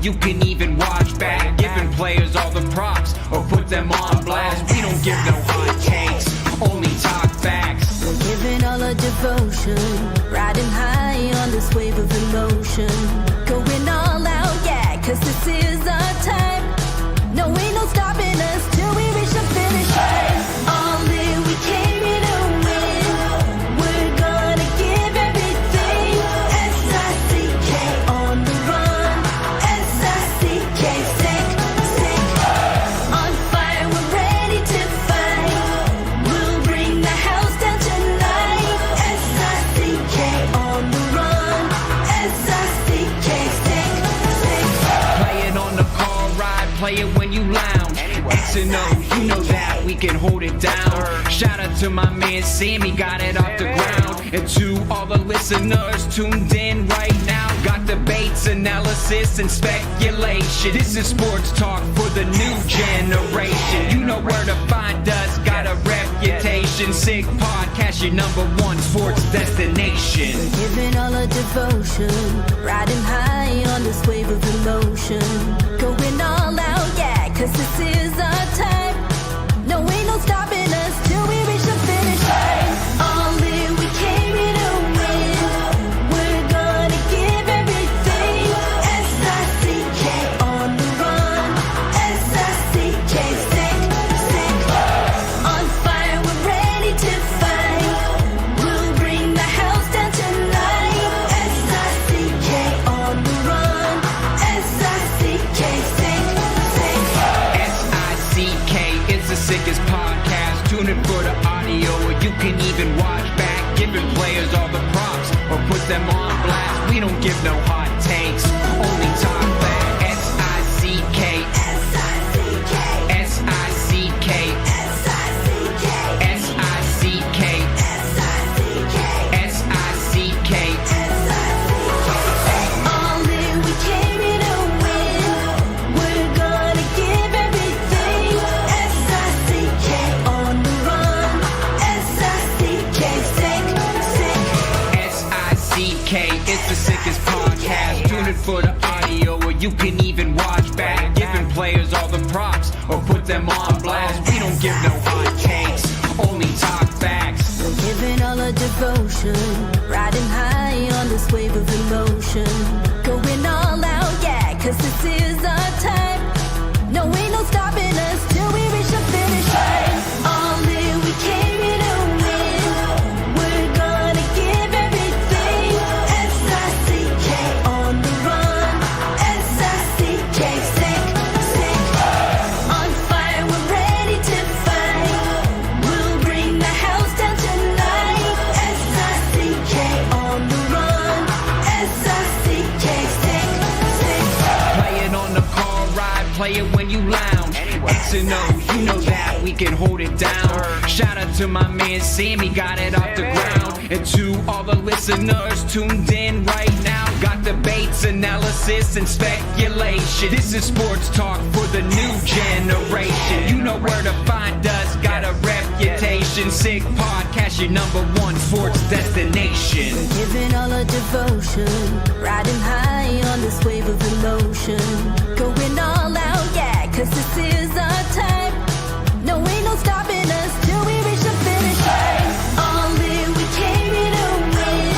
you can even watch back. Giving players all the props or put them on blast. We don't give no hot takes, only talk facts. We're giving all our devotion, riding high on this wave of emotion. Going all out, yeah, cause this is our time. No, ain't no stopping us till we reach the finish line. All in, we came here to win. We're gonna give everything. S-I-C-K on the run. S-I-C-K, sick. On fire, we're ready to fight. We'll bring the house down tonight. S-I-C-K on the run. S-I-C-K, sick. Play it on the car ride, play it when you lounge. X and O, you know that we can hold it down. Shout out to my man Sammy, got it off the ground. And to all the listeners tuned in right now, got debates, analysis, and speculation. This is sports talk for the new generation. You know where to find us, got a reputation. Sick podcast, your #1 sports destination. Giving all our devotion, riding high on this wave of emotion. Going all out, yeah, cause this is our time. No, ain't no stopping us till we reach the finish line. All in, we came here to win. We're gonna give everything. S-I-C-K on the run. S-I-C-K, sick. On fire, we're ready to fight. We'll bring the house down tonight. S-I-C-K on the run. S-I-C-K, sick. S-I-C-K is the sickest podcast. Tune in for the audio, or you can even watch back. Giving players all the props or put them on blast. We don't give no hot takes, only talk back. S-I-C-K, S-I-C-K, S-I-C-K, S-I-C-K, S-I-C-K, S-I-C-K, S-I-C-K. All in, we came here to win. We're gonna give everything. S-I-C-K on the run. S-I-C-K, sick. S-I-C-K, it's the sickest podcast. Tune in for the audio, or you can even watch back. Giving players all the props or put them on blast. We don't give no hot takes, only talk facts. We're giving all our devotion, riding high on this wave of emotion. Going all out, yeah, cause this is our time. No, ain't no stopping us till we reach the finish line. All in, we came here to win. We're gonna give everything. S-I-C-K on the run. S-I-C-K, sick. On fire, we're ready to fight. We'll bring the house down tonight. S-I-C-K on the run. S-I-C-K, sick. Play it on the car ride, play it when you lounge. X and O, you know that we can hold it down. Shout out to my man Sammy, got it off the ground. And to all the listeners tuned in right now, got debates, analysis, and speculation. This is sports talk for the new generation. You know where to find us, got a reputation. Sick podcast, your #1 sports destination. Giving all our devotion, riding high on this wave of emotion. Going all out, yeah, cause this is our time. No, ain't no stopping us till we reach the finish line. All in, we came here to win.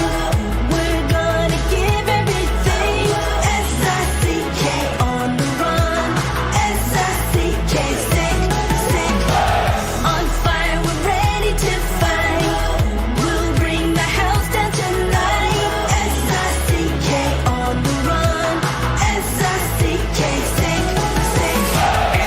We're gonna give everything. S-I-C-K on the run. S-I-C-K, sick. On fire, we're ready to fight. We'll bring the house down tonight. S-I-C-K on the run. S-I-C-K, sick.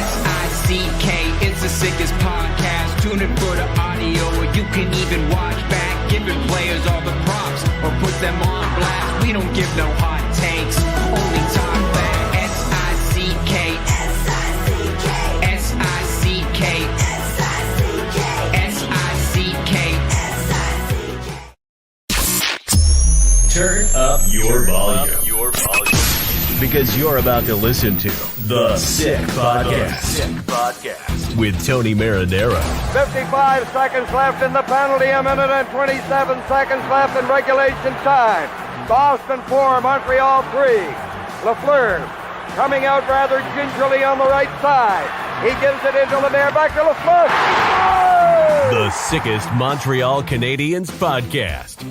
S-I-C-K, it's the sickest podcast. Tune in for the audio, or you can even watch back. Giving players all the props or put them on blast. We don't give no hot takes, only talk back. S-I-C-K, S-I-C-K, S-I-C-K, S-I-C-K, S-I-C-K. S-I-C-K. Turn up your volume. Because you're about to listen to The Sick Podcast. With Tony Marinaro. 55 seconds left in the penalty, a minute and 27 seconds left in regulation time. Boston 4, Montreal 3. Lafleur coming out rather gingerly on the right side. He gives it into Lemaire, back to LaFleur. Oh! The sickest Montreal Canadiens podcast.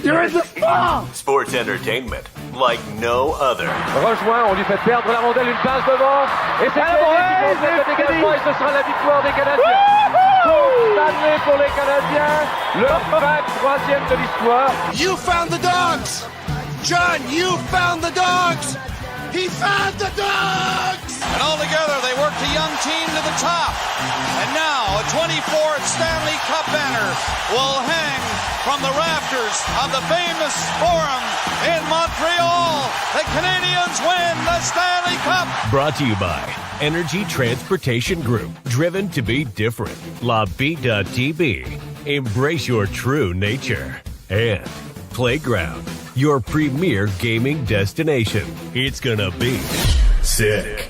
You're in the ball! Sports entertainment like no other. Rejoint, on lui fait perdre la rondelle, une passe devant. Et c'est le dégagement et ce sera la victoire des Canadiens. Stanley pour les Canadiens, leur 23e de l'histoire. You found the dogs! John, you found the dogs! He found the dogs! And all together, they worked a young team to the top. And now, a 24th Stanley Cup banner will hang from the rafters of the famous Forum in Montreal. The Canadiens win the Stanley Cup. Brought to you by Energy Transportation Group. Driven to be different. La Vida Tibi. Embrace your true nature. And Playground, your premier gaming destination. It's gonna be sick.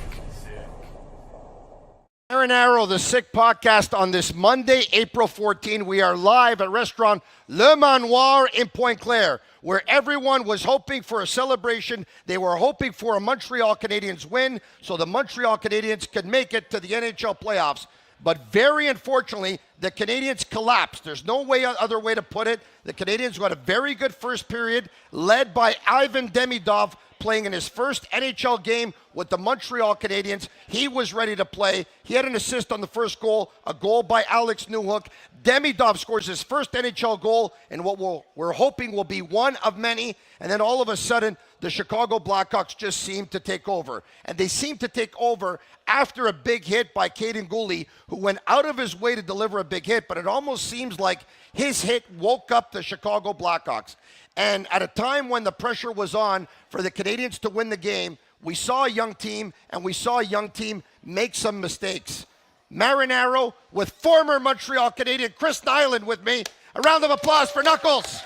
Marinaro, the Sick Podcast on this Monday, April 14. We are live at restaurant Le Manoir in Pointe-Claire, where everyone was hoping for a celebration. They were hoping for a Montreal Canadiens win so the Montreal Canadiens could make it to the NHL playoffs. But very unfortunately, the Canadiens collapsed. There's no other way to put it. The Canadiens got a very good first period, led by Ivan Demidov, playing in his first NHL game with the Montreal Canadiens. He was ready to play. He had an assist on the first goal, a goal by Alex Newhook. Demidov scores his first NHL goal in what we're hoping will be one of many. And then all of a sudden, the Chicago Blackhawks just seemed to take over. And they seemed to take over after a big hit by Caden Gooley, who went out of his way to deliver a big hit, but it almost seems like his hit woke up the Chicago Blackhawks. And at a time when the pressure was on for the Canadiens to win the game, we saw a young team, and we saw a young team make some mistakes. Marinaro with former Montreal Canadien Chris Nilan with me. A round of applause for Knuckles.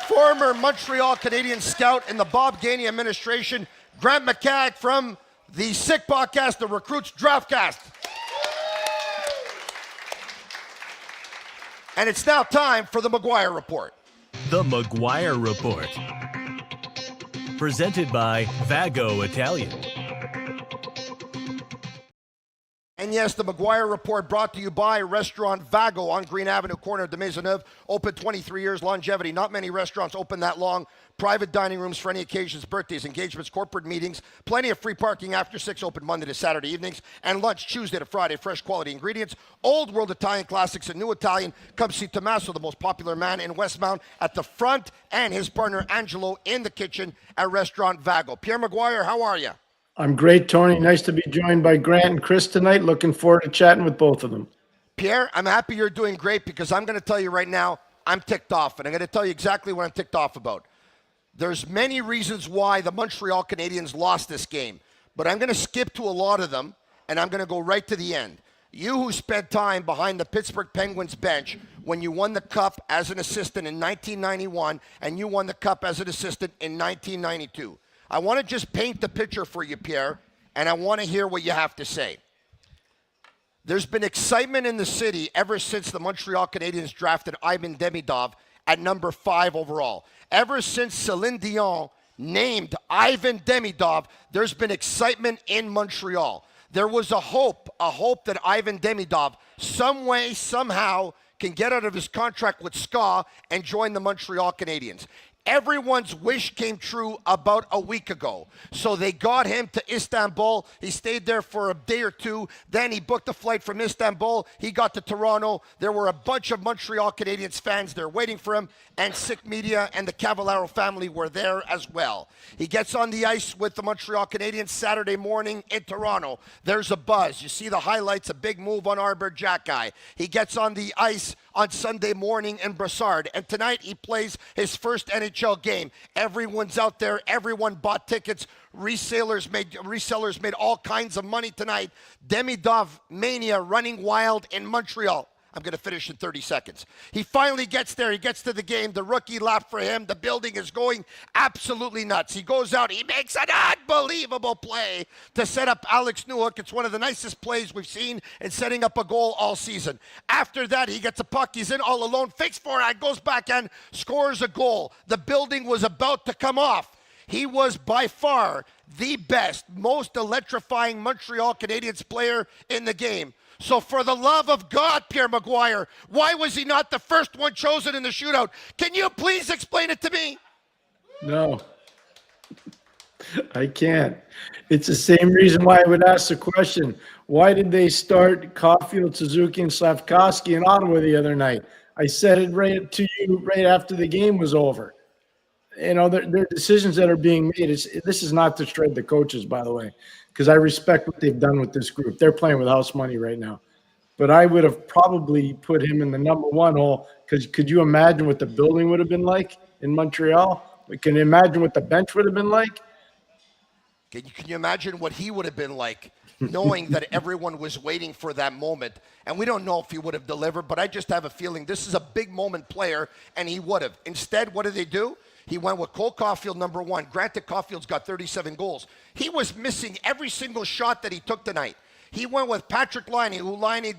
Former Montreal Canadiens scout in the Bob Gainey administration, Grant McCagg from the Sick Podcast, the Recruits Draftcast. And it's now time for the McGuire Report. The McGuire Report. Presented by Vago Italian. And yes, the McGuire Report brought to you by Restaurant Vago on Green Avenue, corner of de Maisonneuve. Open 23 years, longevity. Not many restaurants open that long. Private dining rooms for any occasions, birthdays, engagements, corporate meetings. Plenty of free parking after 6, open Monday to Saturday evenings. And lunch Tuesday to Friday, fresh quality ingredients. Old world Italian classics and new Italian. Come see Tommaso, the most popular man in Westmount, at the front, and his partner Angelo in the kitchen at Restaurant Vago. Pierre McGuire, how are you? I'm great, Tony. Nice to be joined by Grant and Chris tonight. Looking forward to chatting with both of them. Pierre, I'm happy you're doing great because I'm going to tell you right now, I'm ticked off, and I'm going to tell you exactly what I'm ticked off about. There's many reasons why the Montreal Canadiens lost this game, but I'm going to skip to a lot of them, and I'm going to go right to the end. You who spent time behind the Pittsburgh Penguins bench when you won the Cup as an assistant in 1991, and you won the Cup as an assistant in 1992. I want to just paint the picture for you, Pierre, and I want to hear what you have to say. There's been excitement in the city ever since the Montreal Canadiens drafted Ivan Demidov at number 5 overall. Ever since Celine Dion named Ivan Demidov, there's been excitement in Montreal. There was a hope that Ivan Demidov, some way, somehow, can get out of his contract with SKA and join the Montreal Canadiens. Everyone's wish came true about a week ago. So they got him to Istanbul. He stayed there for a day or two. Then he booked a flight from Istanbul. He got to Toronto. There were a bunch of Montreal Canadiens fans there waiting for him. And Sick Media and the Cavallaro family were there as well. He gets on the ice with the Montreal Canadiens Saturday morning in Toronto. There's a buzz. You see the highlights, a big move on Arbor Jackeye. He gets on the ice on Sunday morning in Brassard. And tonight he plays his first NHL game. Everyone's out there. Everyone bought tickets. Resellers made all kinds of money tonight. Demidov mania running wild in Montreal. I'm going to finish in 30 seconds. He finally gets there. He gets to the game. The rookie lap for him. The building is going absolutely nuts. He goes out. He makes an unbelievable play to set up Alex Newhook. It's one of the nicest plays we've seen in setting up a goal all season. After that, he gets a puck. He's in all alone. Fakes forehand. Goes backhand. Scores a goal. The building was about to come off. He was by far the best, most electrifying Montreal Canadiens player in the game. So for the love of God, Pierre McGuire, why was he not the first one chosen in the shootout? Can you please explain it to me? No, I can't. It's the same reason why I would ask the question. Why did they start Caulfield, Suzuki, and Slavkovsky in Ottawa the other night? I said it right to you right after the game was over. You know, there are decisions that are being made. This is not to shred the coaches, by the way, because I respect what they've done with this group. They're playing with house money right now. But I would have probably put him in the number one hole, because could you imagine what the building would have been like in Montreal? Can you imagine what the bench would have been like? Can you imagine what he would have been like, knowing that everyone was waiting for that moment? And we don't know if he would have delivered, but I just have a feeling this is a big moment player, and he would have. Instead, what did they do? He went with Cole Caulfield, number one. Granted, Caulfield's got 37 goals. He was missing every single shot that he took tonight. He went with Patrick Laine, who Laine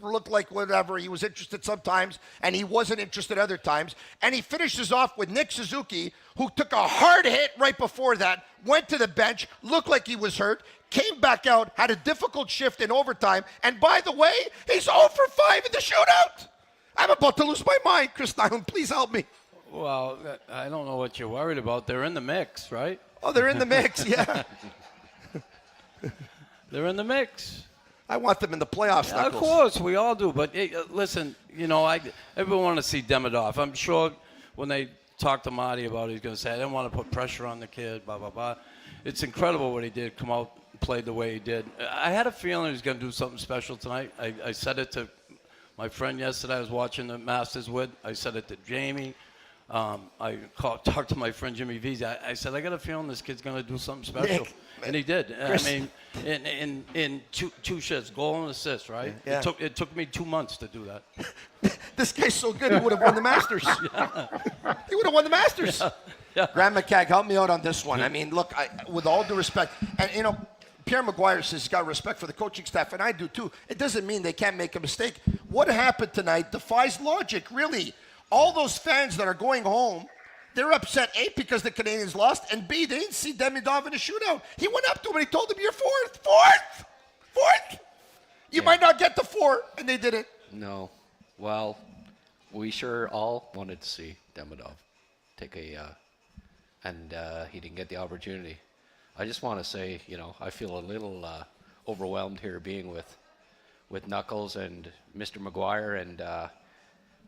looked like whatever. He was interested sometimes, and he wasn't interested other times. And he finishes off with Nick Suzuki, who took a hard hit right before that, went to the bench, looked like he was hurt, came back out, had a difficult shift in overtime. And by the way, he's 0 for 5 in the shootout. I'm about to lose my mind. Chris Nilan, please help me. Well, I don't know what you're worried about. They're in the mix, right? Oh, they're in the mix, yeah. They're in the mix. I want them in the playoffs, Yeah, of Knuckles. course, we all do. But hey, listen, you know, everyone want to see Demidov. I'm sure when they talk to Marty about it, he's going to say, I didn't want to put pressure on the kid, blah, blah, blah. It's incredible what he did, come out, played the way he did. I had a feeling he was going to do something special tonight. I said it to my friend yesterday I was watching the Masters with. I said it to Jamie. I talked to my friend Jimmy V's. I said, I got a feeling this kid's going to do something special. Nick, and he did. Chris. I mean, in two shifts, goal and assist, right? Yeah. It took me 2 months to do that. This guy's so good, he would have won the Masters. He would have won the Masters. Yeah. Grant McCagg, help me out on this one. I mean, look, with all due respect, and, you know, Pierre McGuire says he's got respect for the coaching staff, and I do too. It doesn't mean they can't make a mistake. What happened tonight defies logic, really. All those fans that are going home, they're upset, A, because the Canadiens lost, and B, they didn't see Demidov in a shootout. He went up to him and he told him, you're fourth. You might not get the 4, and they did it. No. Well, we sure all wanted to see Demidov take and he didn't get the opportunity. I just want to say, you know, I feel a little overwhelmed here being with Knuckles and Mr. McGuire and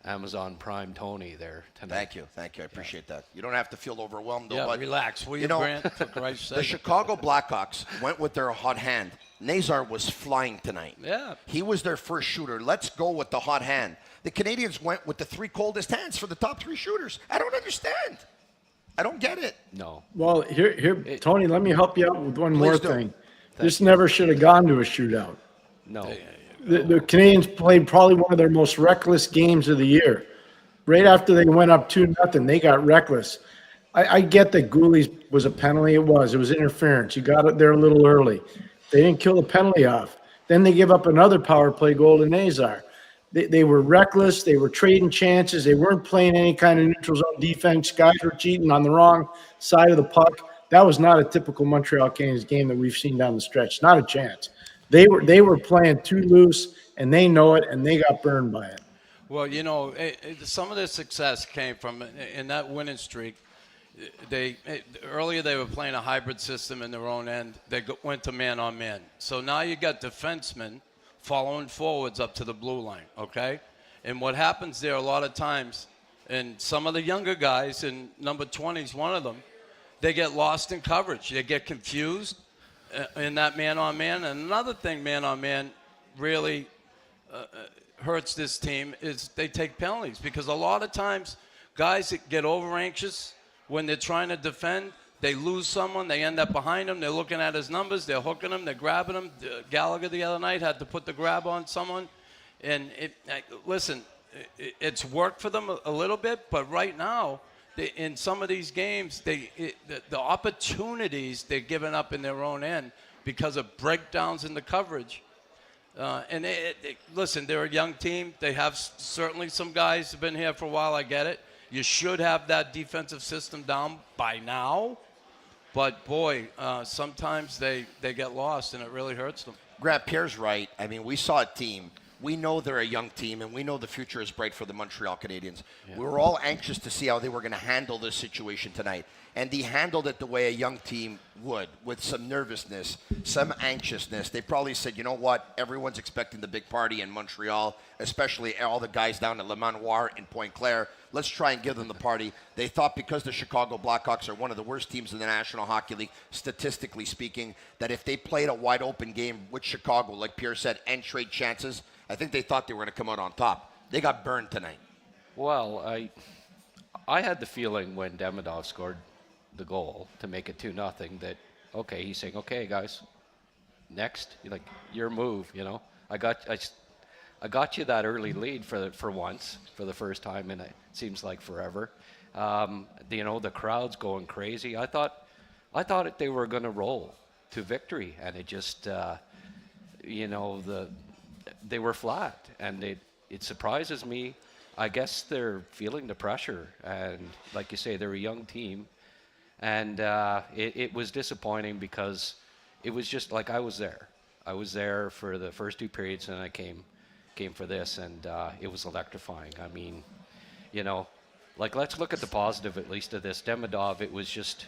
Amazon Prime Tony there tonight. Thank you. I appreciate that. You don't have to feel overwhelmed, though. Yeah, but, relax. Will you, know, Grant? For Christ's the sake. Chicago Blackhawks went with their hot hand. Nazar was flying tonight. Yeah. He was their first shooter. Let's go with the hot hand. The Canadiens went with the 3 coldest hands for the top 3 shooters. I don't understand. I don't get it. No. Well, here, Tony, let me help you out with one more do. thing. This never should have gone to a shootout. No. The Canadiens played probably one of their most reckless games of the year. Right after they went up 2-0, they got reckless. I get that Gooley's was a penalty. It was interference. You got it there a little early. They didn't kill the penalty off. Then they give up another power play goal to Nazar. They were reckless. They were trading chances. They weren't playing any kind of neutral zone defense. Guys were cheating on the wrong side of the puck. That was not a typical Montreal Canadiens game that we've seen down the stretch. Not a chance. They were playing too loose, and they know it, and they got burned by it. Well, you know, some of their success came from in that winning streak. Earlier they were playing a hybrid system in their own end. They went to man-on-man. So now you got defensemen following forwards up to the blue line, okay? And what happens there a lot of times, and some of the younger guys, and number 20 is one of them, they get lost in coverage. They get confused in that man-on-man. And another thing man-on-man really hurts this team is they take penalties, because a lot of times guys that get over anxious when they're trying to defend, they lose someone, they end up behind them, they're looking at his numbers, they're hooking them, they're grabbing them. Gallagher the other night had to put the grab on someone, And listen, it's worked for them a little bit, but right now, in some of these games, the opportunities they're giving up in their own end because of breakdowns in the coverage. And listen, they're a young team. They have certainly some guys who've been here for a while. I get it. You should have that defensive system down by now. But, boy, sometimes they get lost, and it really hurts them. Grant, Pierre's right. I mean, we saw a team. We know they're a young team, and we know the future is bright for the Montreal Canadiens. Yeah. We were all anxious to see how they were going to handle this situation tonight. And they handled it the way a young team would, with some nervousness, some anxiousness. They probably said, you know what, everyone's expecting the big party in Montreal, especially all the guys down at Le Manoir in Pointe Claire. Let's try and give them the party. They thought because the Chicago Blackhawks are one of the worst teams in the National Hockey League, statistically speaking, that if they played a wide open game with Chicago, like Pierre said, and trade chances, I think they thought they were going to come out on top. They got burned tonight. Well, I had the feeling when Demidov scored the goal to make it 2-0 that, okay, he's saying, okay, guys, next, like, your move, you know. I got you that early lead for once, for the first time in it seems like forever. You know, the crowd's going crazy. I thought they were going to roll to victory, and it just, you know, they were flat, and it surprises me. I guess they're feeling the pressure, and like you say, they're a young team, and it was disappointing because it was just like I was there. I was there for the first 2 periods, and I came for this, and it was electrifying. I mean, you know, like, let's look at the positive at least of this. Demidov, it was just,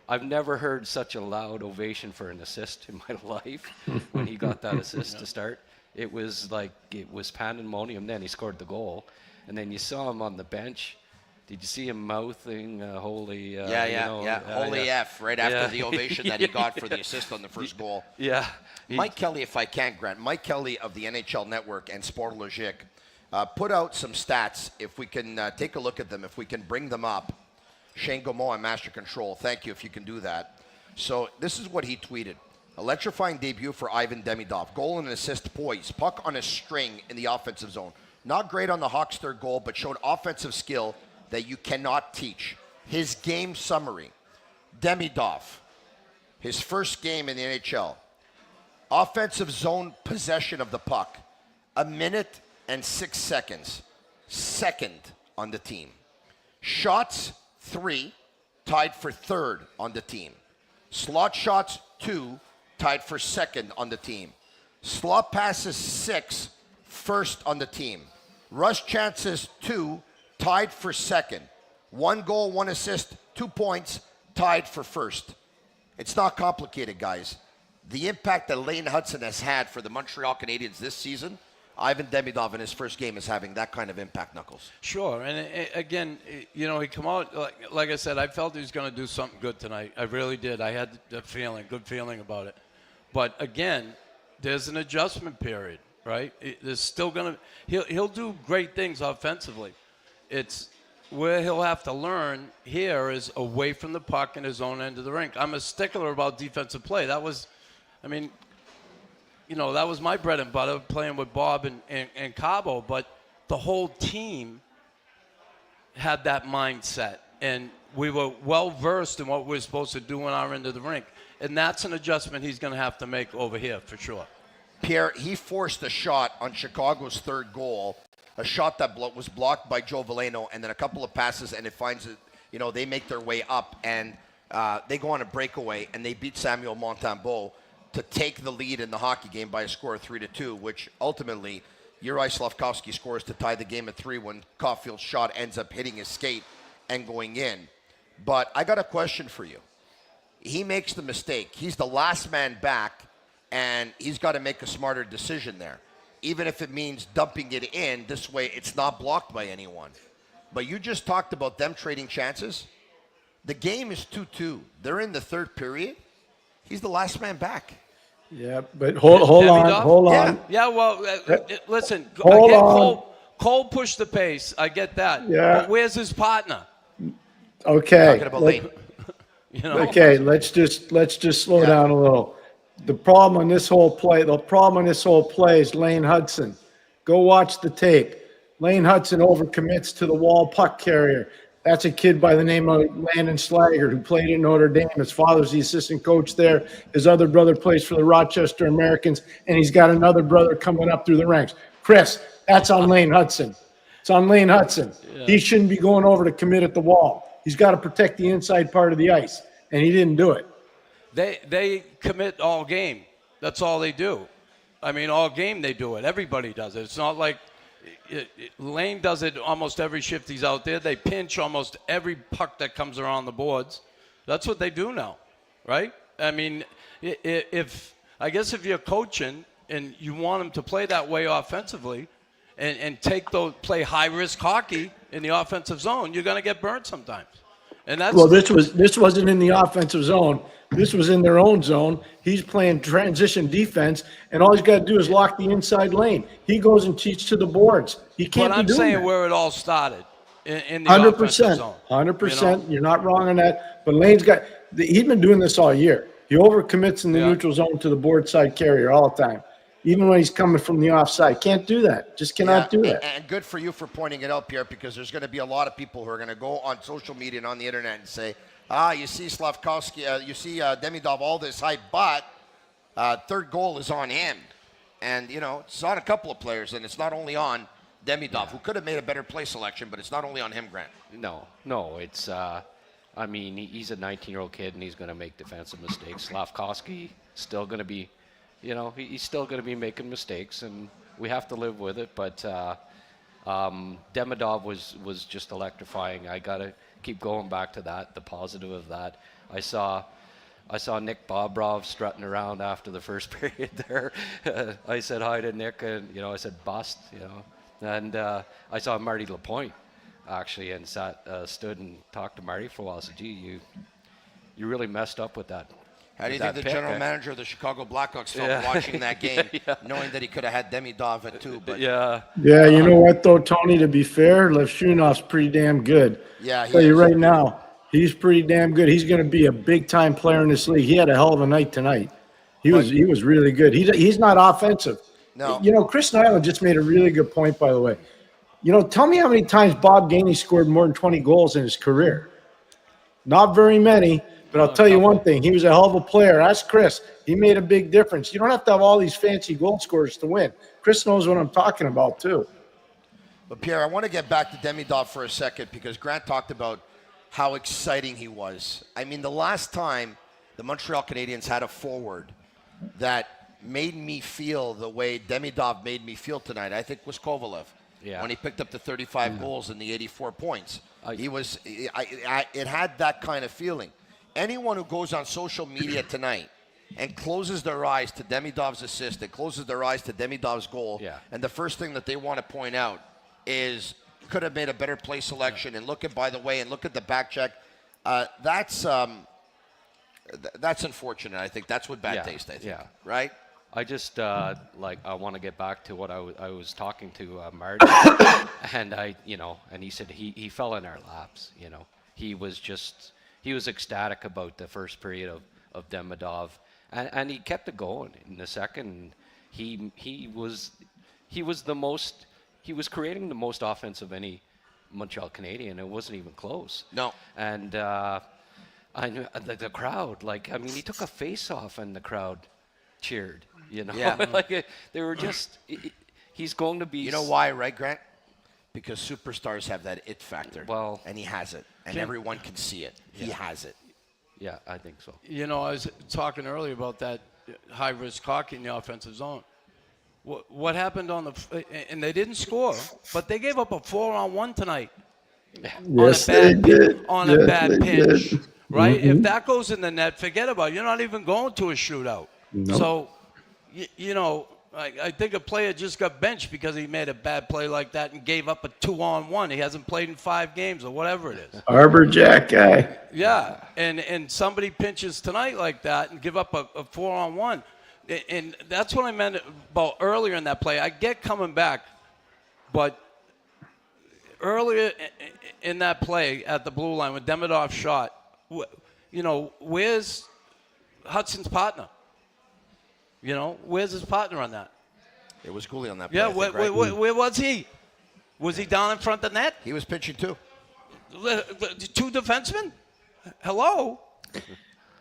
I've never heard such a loud ovation for an assist in my life when he got that assist to start. It was like, it was pandemonium. Then he scored the goal, and then you saw him on the bench. Did you see him mouthing holy? Holy F right after the ovation that he got for the assist on the first goal. Yeah. Mike Kelly, if I can, Grant. Mike Kelly of the NHL Network and Sport Logique put out some stats. If we can take a look at them, if we can bring them up. Shane Gaumont on Master Control. Thank you if you can do that. So this is what he tweeted. Electrifying debut for Ivan Demidov. Goal and assist poise. Puck on a string in the offensive zone. Not great on the Hawks' third goal, but showed offensive skill that you cannot teach. His game summary. Demidov. His first game in the NHL. Offensive zone possession of the puck. 1 minute and 6 seconds. Second on the team. Shots, 3. Tied for third on the team. Slot shots, 2. Tied for second on the team. Slot passes, 6. First on the team. Rush chances, 2. Tied for second. 1 goal, 1 assist, 2 points. Tied for first. It's not complicated, guys. The impact that Lane Hudson has had for the Montreal Canadiens this season, Ivan Demidov in his first game is having that kind of impact, Knuckles. Sure, and again, you know, he come out, like I said, I felt he was going to do something good tonight. I really did. I had the feeling, good feeling about it. But again, there's an adjustment period, right? There's still going to, he'll do great things offensively. It's where he'll have to learn here is away from the puck in his own end of the rink. I'm a stickler about defensive play. That was, I mean, you know, that was my bread and butter playing with Bob and Cabo, but the whole team had that mindset, and we were well-versed in what we were supposed to do on our end of the rink, and that's an adjustment he's going to have to make over here for sure. Pierre, he forced a shot on Chicago's third goal, a shot that was blocked by Joe Veleno, and then a couple of passes, and it finds it, you know, they make their way up, and they go on a breakaway, and they beat Samuel Montembeault to take the lead in the hockey game by a score of 3-2, which ultimately Juraj Slafkovsky scores to tie the game at 3 when Caulfield's shot ends up hitting his skate and going in. But I got a question for you. He makes the mistake. He's the last man back, and he's got to make a smarter decision there. Even if it means dumping it in, this way it's not blocked by anyone. But you just talked about them trading chances. The game is 2-2. They're in the third period. He's the last man back. Yeah, but hold on. Yeah, well, listen, Hold again, on. Cole pushed the pace. I get that. Yeah. But where's his partner? Okay. Talking about Lane. You know? Okay, let's just slow down a little. The problem on this whole play is Lane Hudson. Go watch the tape. Lane Hudson overcommits to the wall puck carrier. That's a kid by the name of Landon Slaggert who played at Notre Dame. His father's the assistant coach there. His other brother plays for the Rochester Americans, and he's got another brother coming up through the ranks. Chris, that's on Lane Hudson. It's on Lane Hudson. Yeah. He shouldn't be going over to commit at the wall. He's got to protect the inside part of the ice, and he didn't do it. They commit all game. That's all they do. I mean, all game they do it. Everybody does it. It's not like Lane does it almost every shift he's out there. They pinch almost every puck that comes around the boards. That's what they do now, right? I mean, if you're coaching and you want them to play that way offensively and play high-risk hockey in the offensive zone, you're going to get burnt sometimes. And that's this wasn't in the offensive zone. This was in their own zone. He's playing transition defense, and all he's got to do is lock the inside lane. He goes and cheats to the boards. He can't. But I'm be doing saying that. Where it all started in the offensive zone. 100%. You're not wrong on that. But Lane's he's been doing this all year. He overcommits in the neutral zone to the board side carrier all the time, even when he's coming from the offside. Can't do that. Just cannot do that. And good for you for pointing it out, Pierre, because there's going to be a lot of people who are going to go on social media and on the internet and say, you see Slavkovsky, you see Demidov, all this hype, but third goal is on him. And, it's on a couple of players, and it's not only on Demidov, who could have made a better play selection, but it's not only on him, Grant. No, it's, he's a 19-year-old kid, and he's going to make defensive mistakes. Slavkovsky still going to be, he's still going to be making mistakes, and we have to live with it, but Demidov was just electrifying. I got to keep going back to that, the positive of that. I saw Nick Bobrov strutting around after the first period there. I said hi to Nick, and I said bust, and I saw Marty Lapointe actually, and stood and talked to Marty for a while. I said, gee, you really messed up with that. How do you think the general manager of the Chicago Blackhawks felt watching that game, knowing that he could have had Demidov at 2? But yeah, you know what though, Tony? To be fair, Levshunov's pretty damn good. Yeah, I'll tell you right now, he's pretty damn good. He's going to be a big time player in this league. He had a hell of a night tonight. He was really good. He's not offensive. No. Chris Nilan just made a really good point, by the way. Tell me how many times Bob Gainey scored more than 20 goals in his career. Not very many. But I'll tell you one thing. He was a hell of a player. Ask Chris. He made a big difference. You don't have to have all these fancy goal scorers to win. Chris knows what I'm talking about, too. But, Pierre, I want to get back to Demidov for a second because Grant talked about how exciting he was. I mean, the last time the Montreal Canadiens had a forward that made me feel the way Demidov made me feel tonight, I think was Kovalev. Yeah. When he picked up the 35 goals and the 84 points. It had that kind of feeling. Anyone who goes on social media tonight and closes their eyes to Demidov's assist and closes their eyes to Demidov's goal, and the first thing that they want to point out is could have made a better play selection, and look at the back check. That's unfortunate. I think that's what bad taste, I think, right? I just, I want to get back to what I was talking to Marty, and and he said he fell in our laps, He was ecstatic about the first period of Demidov, and he kept it going in the second. He was creating the most offense of any Montreal Canadien. It wasn't even close. No. And I knew the crowd, he took a face off and the crowd cheered. Yeah. They were just. He's going to be. You know why, right, Grant? Because superstars have that it factor. Well, and he has it, and everyone can see it. He has it. Yeah, I think so. I was talking earlier about that high-risk hockey in the offensive zone. What happened and they didn't score, but they gave up a 4-on-1 tonight. Yes, they did. On a bad pinch, right? Mm-hmm. If that goes in the net, forget about it. You're not even going to a shootout. Nope. So, I think a player just got benched because he made a bad play like that and gave up a 2-on-1. He hasn't played in 5 games or whatever it is. Arbor Jack guy. Yeah, and somebody pinches tonight like that and give up a 4-on-1. And that's what I meant about earlier in that play. I get coming back, but earlier in that play at the blue line when Demidov shot, where's Hudson's partner? Where's his partner on that? It was Gouli on that play. Yeah, I think, right? where was he? Was he down in front of the net? He was pitching too. Two defensemen? Hello?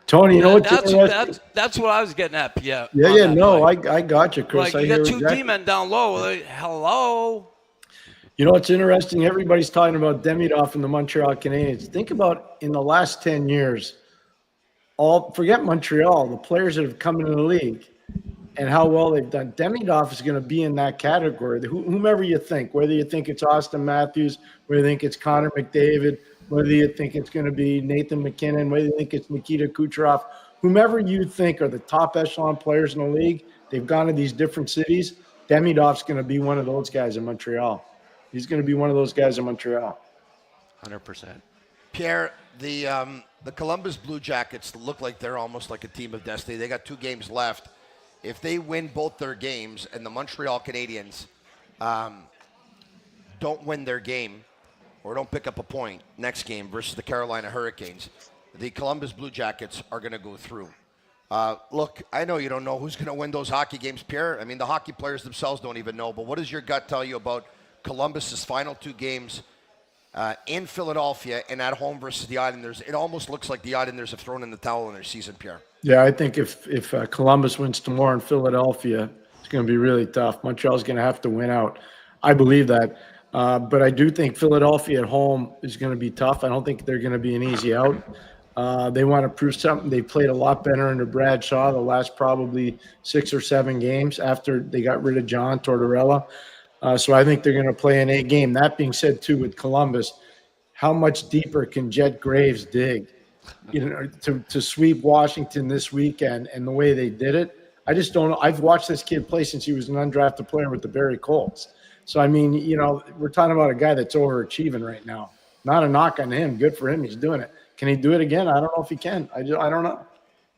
Tony, you know what's interesting? That's what I was getting at, Pierre. No, I got you, Chris. Like, you got two D-men down low. Like, hello? You know what's interesting? Everybody's talking about Demidov and the Montreal Canadiens. Think about in the last 10 years, forget Montreal, the players that have come into the league and how well they've done. Demidov is going to be in that category. Whomever you think, whether you think it's Austin Matthews, whether you think it's Connor McDavid, whether you think it's going to be Nathan McKinnon, whether you think it's Nikita Kucherov, whomever you think are the top echelon players in the league, they've gone to these different cities. Demidov's going to be one of those guys in Montreal. He's going to be one of those guys in Montreal. 100%. Pierre, the Columbus Blue Jackets look like they're almost like a team of destiny. They got 2 games left. If they win both their games and the Montreal Canadiens don't win their game or don't pick up a point next game versus the Carolina Hurricanes, the Columbus Blue Jackets are going to go through. Look, I know you don't know who's going to win those hockey games, Pierre. I mean, the hockey players themselves don't even know. But what does your gut tell you about Columbus's final 2 games in Philadelphia and at home versus the Islanders? It almost looks like the Islanders have thrown in the towel in their season, Pierre. Yeah, I think if Columbus wins tomorrow in Philadelphia, it's going to be really tough. Montreal's going to have to win out. I believe that. But I do think Philadelphia at home is going to be tough. I don't think they're going to be an easy out. They want to prove something. They played a lot better under Brad Shaw the last probably 6 or 7 games after they got rid of John Tortorella. So I think they're going to play an A game. That being said, too, with Columbus, how much deeper can Jet Graves dig? To sweep Washington this weekend and the way they did it, I just don't know. I've watched this kid play since he was an undrafted player with the Barrie Colts. So, I mean, we're talking about a guy that's overachieving right now. Not a knock on him. Good for him. He's doing it. Can he do it again? I don't know if he can. I don't know.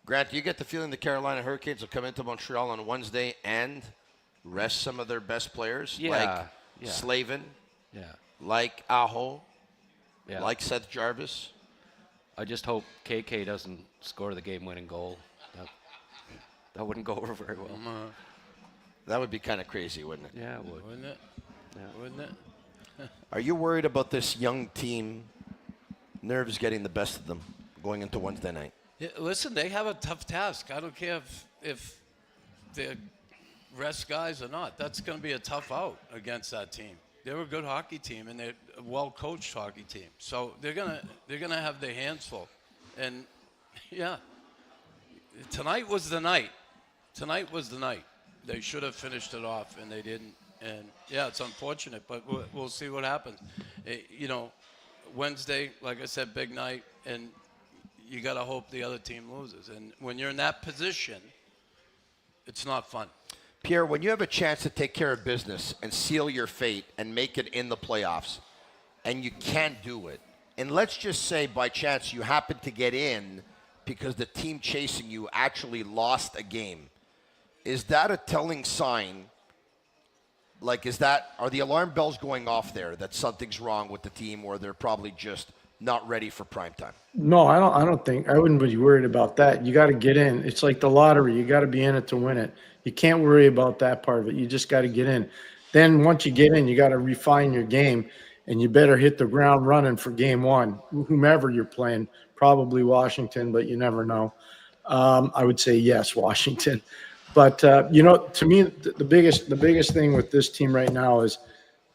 Grant, do you get the feeling the Carolina Hurricanes will come into Montreal on Wednesday and rest some of their best players? Like Slavin, like Aho, like Seth Jarvis? I just hope KK doesn't score the game-winning goal. That wouldn't go over very well. That would be kind of crazy, wouldn't it? Yeah, it would. Wouldn't it? Yeah. Wouldn't it? Are you worried about this young team nerves getting the best of them going into Wednesday night? Yeah, listen, they have a tough task. I don't care if they rest guys or not. That's going to be a tough out against that team. They're a good hockey team, and they're a well-coached hockey team. So they're gonna have their hands full. And, yeah, tonight was the night. Tonight was the night. They should have finished it off, and they didn't. And, yeah, it's unfortunate, but we'll see what happens. Wednesday, like I said, big night, and you got to hope the other team loses. And when you're in that position, it's not fun. Pierre, when you have a chance to take care of business and seal your fate and make it in the playoffs, and you can't do it, and let's just say by chance you happen to get in because the team chasing you actually lost a game, is that a telling sign? Like, are the alarm bells going off there that something's wrong with the team, or they're probably just not ready for prime time? No, I don't think. I wouldn't be worried about that. You got to get in. It's like the lottery. You got to be in it to win it. You can't worry about that part of it. You just got to get in. Then once you get in, you got to refine your game, and you better hit the ground running for game one, whomever you're playing. Probably Washington, but you never know. I would say yes, Washington. But, to me, the biggest thing with this team right now is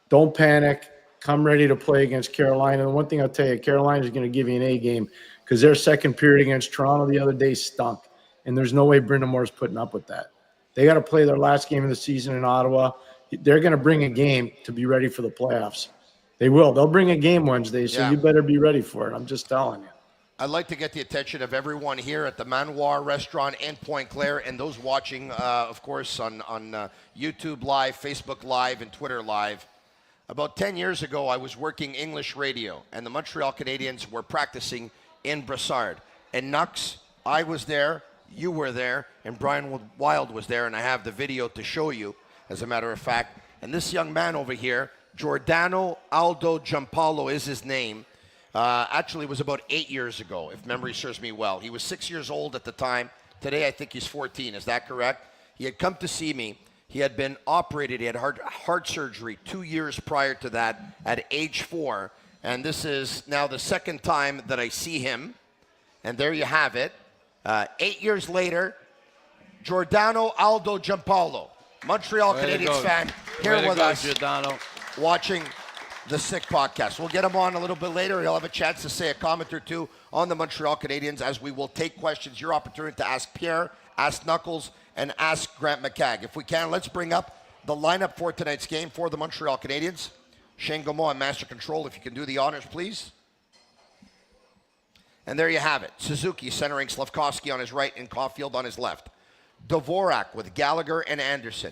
don't panic. Come ready to play against Carolina. And one thing I'll tell you, Carolina is going to give you an A game because their second period against Toronto the other day stunk. And there's no way Brind'Amour's putting up with that. They got to play their last game of the season in Ottawa. They're going to bring a game to be ready for the playoffs. They will. They'll bring a game Wednesday, so you better be ready for it. I'm just telling you. I'd like to get the attention of everyone here at the Manoir Restaurant in Point Claire and those watching, of course, on YouTube Live, Facebook Live, and Twitter Live. About 10 years ago, I was working English radio, and the Montreal Canadiens were practicing in Brassard. And Nux, I was there, you were there, and Brian Wild was there, and I have the video to show you, as a matter of fact. And this young man over here, Giordano Aldo Giampaolo is his name. Actually, it was about 8 years ago, if memory serves me well. He was 6 years old at the time. Today, I think he's 14. Is that correct? He had come to see me. He had been operated. He had heart surgery 2 years prior to that at age 4. And this is now the second time that I see him. And there you have it. 8 years later, Giordano Aldo Giampaolo, Montreal Canadiens fan, here with us, Giordano. watching the Sick Podcast. We'll get him on a little bit later. He'll have a chance to say a comment or two on the Montreal Canadiens as we will take questions. Your opportunity to ask Pierre, ask Knuckles, and ask Grant McCagg. If we can, let's bring up the lineup for tonight's game for the Montreal Canadiens. Shane Gaumont and Master Control, if you can do the honors, please. And there you have it. Suzuki centering Slafkovsky on his right and Caulfield on his left. Dvorak with Gallagher and Anderson.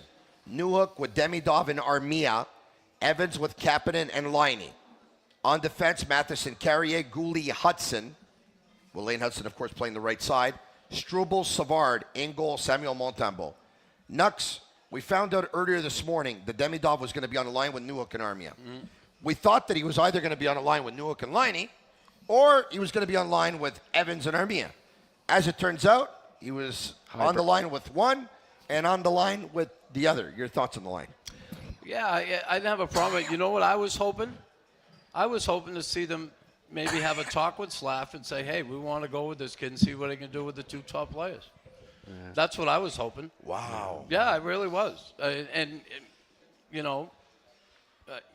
Newhook with Demidov and Armia. Evans with Kapanen and Laine. On defense, Matheson, Carrier, Gouli, Hudson. Well, Lane Hudson, of course, playing the right side. Struble, Savard, in goal, Samuel Montembeault. Nux, we found out earlier this morning that Demidov was going to be on the line with Newhook and Armia. Mm-hmm. We thought that he was either going to be on a line with Newhook and Laine, or he was going to be on line with Evans and Armia. As it turns out, he was on the line with one and on the line with the other. Your thoughts on the line? Yeah, I didn't have a problem. You know what I was hoping? I was hoping to see them maybe have a talk with Slav and say, hey, we want to go with this kid and see what he can do with the two top players. Yeah. That's what I was hoping. Wow. Yeah, I really was. And you know,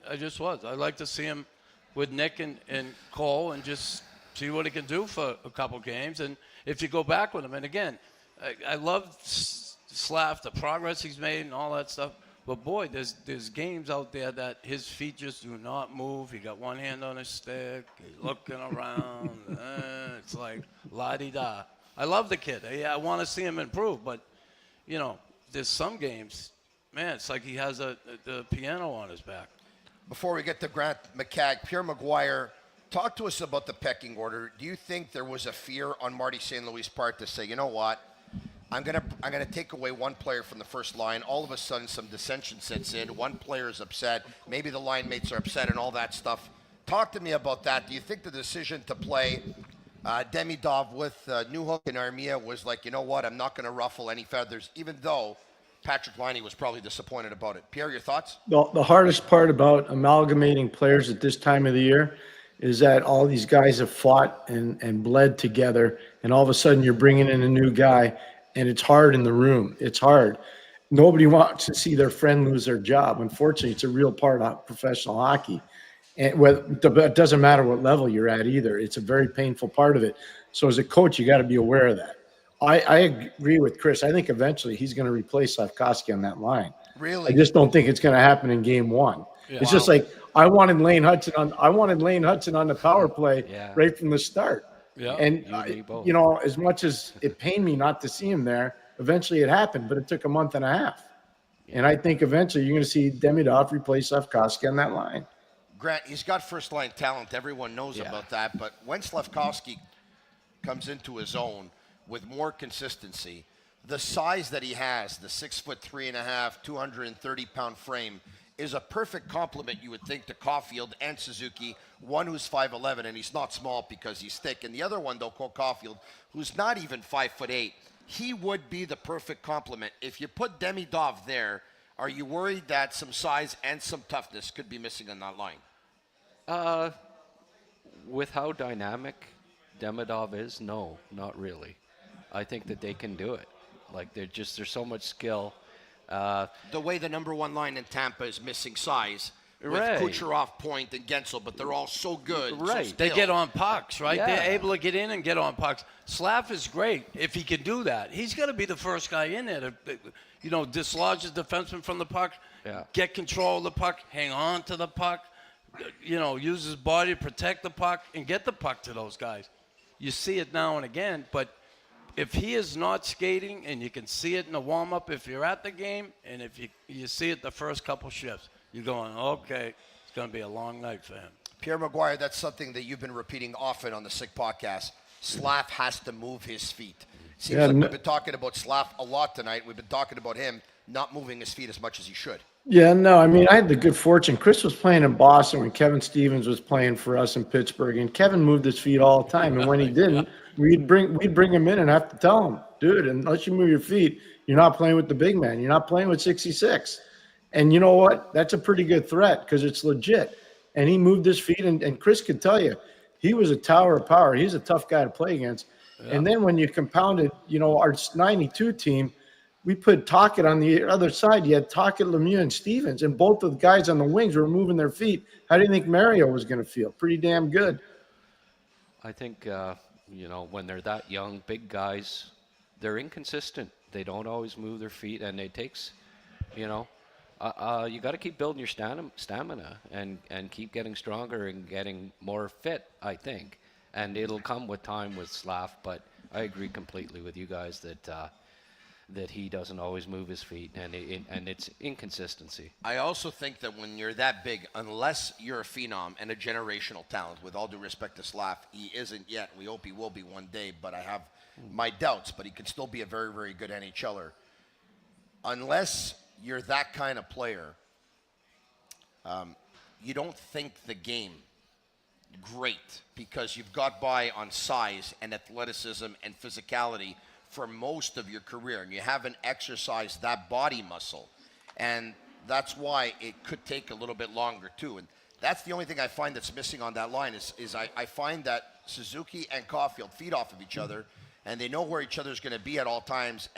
I just was. I'd like to see him with Nick and Cole and just see what he can do for a couple games. And if you go back with him, and again, I love Slav, the progress he's made and all that stuff. But boy, there's games out there that his feet just do not move. He got one hand on his stick. He's looking around. It's like la-di-da. I love the kid. I want to see him improve. But, you know, there's some games, man, it's like he has the piano on his back. Before we get to Grant McCagg, Pierre McGuire, talk to us about the pecking order. Do you think there was a fear on Marty St. Louis' part to say, you know what, I'm gonna take away one player from the first line. All of a sudden, some dissension sets in. One player is upset. Maybe the line mates are upset and all that stuff. Talk to me about that. Do you think the decision to play Demidov with Newhook and Armia was like, you know what, I'm not going to ruffle any feathers, even though Patrick Laine was probably disappointed about it. Pierre, your thoughts? The hardest part about amalgamating players at this time of the year is that all these guys have fought and bled together, and all of a sudden you're bringing in a new guy, and it's hard in the room. It's hard. Nobody wants to see their friend lose their job. Unfortunately, it's a real part of professional hockey. And it doesn't matter what level you're at either. It's a very painful part of it. So as a coach, you got to be aware of that. I agree with Chris. I think eventually he's going to replace Slafkovsky on that line. Really? I just don't think it's going to happen in game one. Yeah. It's just like I wanted Lane Hudson on the power play right from the start. Yeah. And you know, as much as it pained me not to see him there, eventually it happened, but it took a month and a half. Yeah. And I think eventually you're going to see Demidov replace Slafkovsky on that line. Grant, he's got first-line talent. Everyone knows about that. But when Slafkovsky comes into his own with more consistency, the size that he has, the 6'3.5", 230-pound frame, is a perfect complement, you would think, to Caulfield and Suzuki, one who's 5'11", and he's not small because he's thick. And the other one, though, Cole Caulfield, who's not even 5'8", he would be the perfect complement. If you put Demidov there, are you worried that some size and some toughness could be missing on that line? With how dynamic Demidov is, no, not really. I think that they can do it. Like there's so much skill. The way the number one line in Tampa is missing size with Kucherov, Point, and Gensel, but they're all so good. Right. So they get on pucks, right? Yeah. They're able to get in and get on pucks. Slav is great if he can do that. He's got to be the first guy in there to, dislodge the defenseman from the puck, get control of the puck, hang on to the puck, use his body to protect the puck and get the puck to those guys. You see it now and again, but if he is not skating, and you can see it in the warm-up if you're at the game, and if you see it the first couple shifts, you're going, okay, it's going to be a long night for him. Pierre McGuire, that's something that you've been repeating often on the Sick Podcast. Slav has to move his feet. Seems like we've been talking about Slav a lot tonight. We've been talking about him not moving his feet as much as he should. Yeah, no, I mean, I had the good fortune. Chris was playing in Boston when Kevin Stevens was playing for us in Pittsburgh, and Kevin moved his feet all the time. And when he didn't, we'd bring him in and have to tell him, dude, unless you move your feet, You're not playing with the big man. You're not playing with 66. And you know what? That's a pretty good threat because it's legit. And he moved his feet, and Chris could tell you, he was a tower of power. He's a tough guy to play against. Yeah. And then when you compounded, our 92 team, we put Tocchet on the other side. You had Tocchet, Lemieux, and Stevens, and both of the guys on the wings were moving their feet. How do you think Mario was going to feel? Pretty damn good. I think, when they're that young, big guys, they're inconsistent. They don't always move their feet, and it takes, you got to keep building your stamina and keep getting stronger and getting more fit, I think. And it'll come with time with Slav, but I agree completely with you guys that he doesn't always move his feet, and it's inconsistency. I also think that when you're that big, unless you're a phenom and a generational talent, with all due respect to Slav, he isn't yet. We hope he will be one day, but I have my doubts, but he can still be a very, very good NHLer. Unless you're that kind of player, you don't think the game great because you've got by on size and athleticism and physicality for most of your career, and you haven't exercised that body muscle, and that's why it could take a little bit longer too. And that's the only thing I find that's missing on that line is I find that Suzuki and Caulfield feed off of each other, and they know where each other's going to be at all times,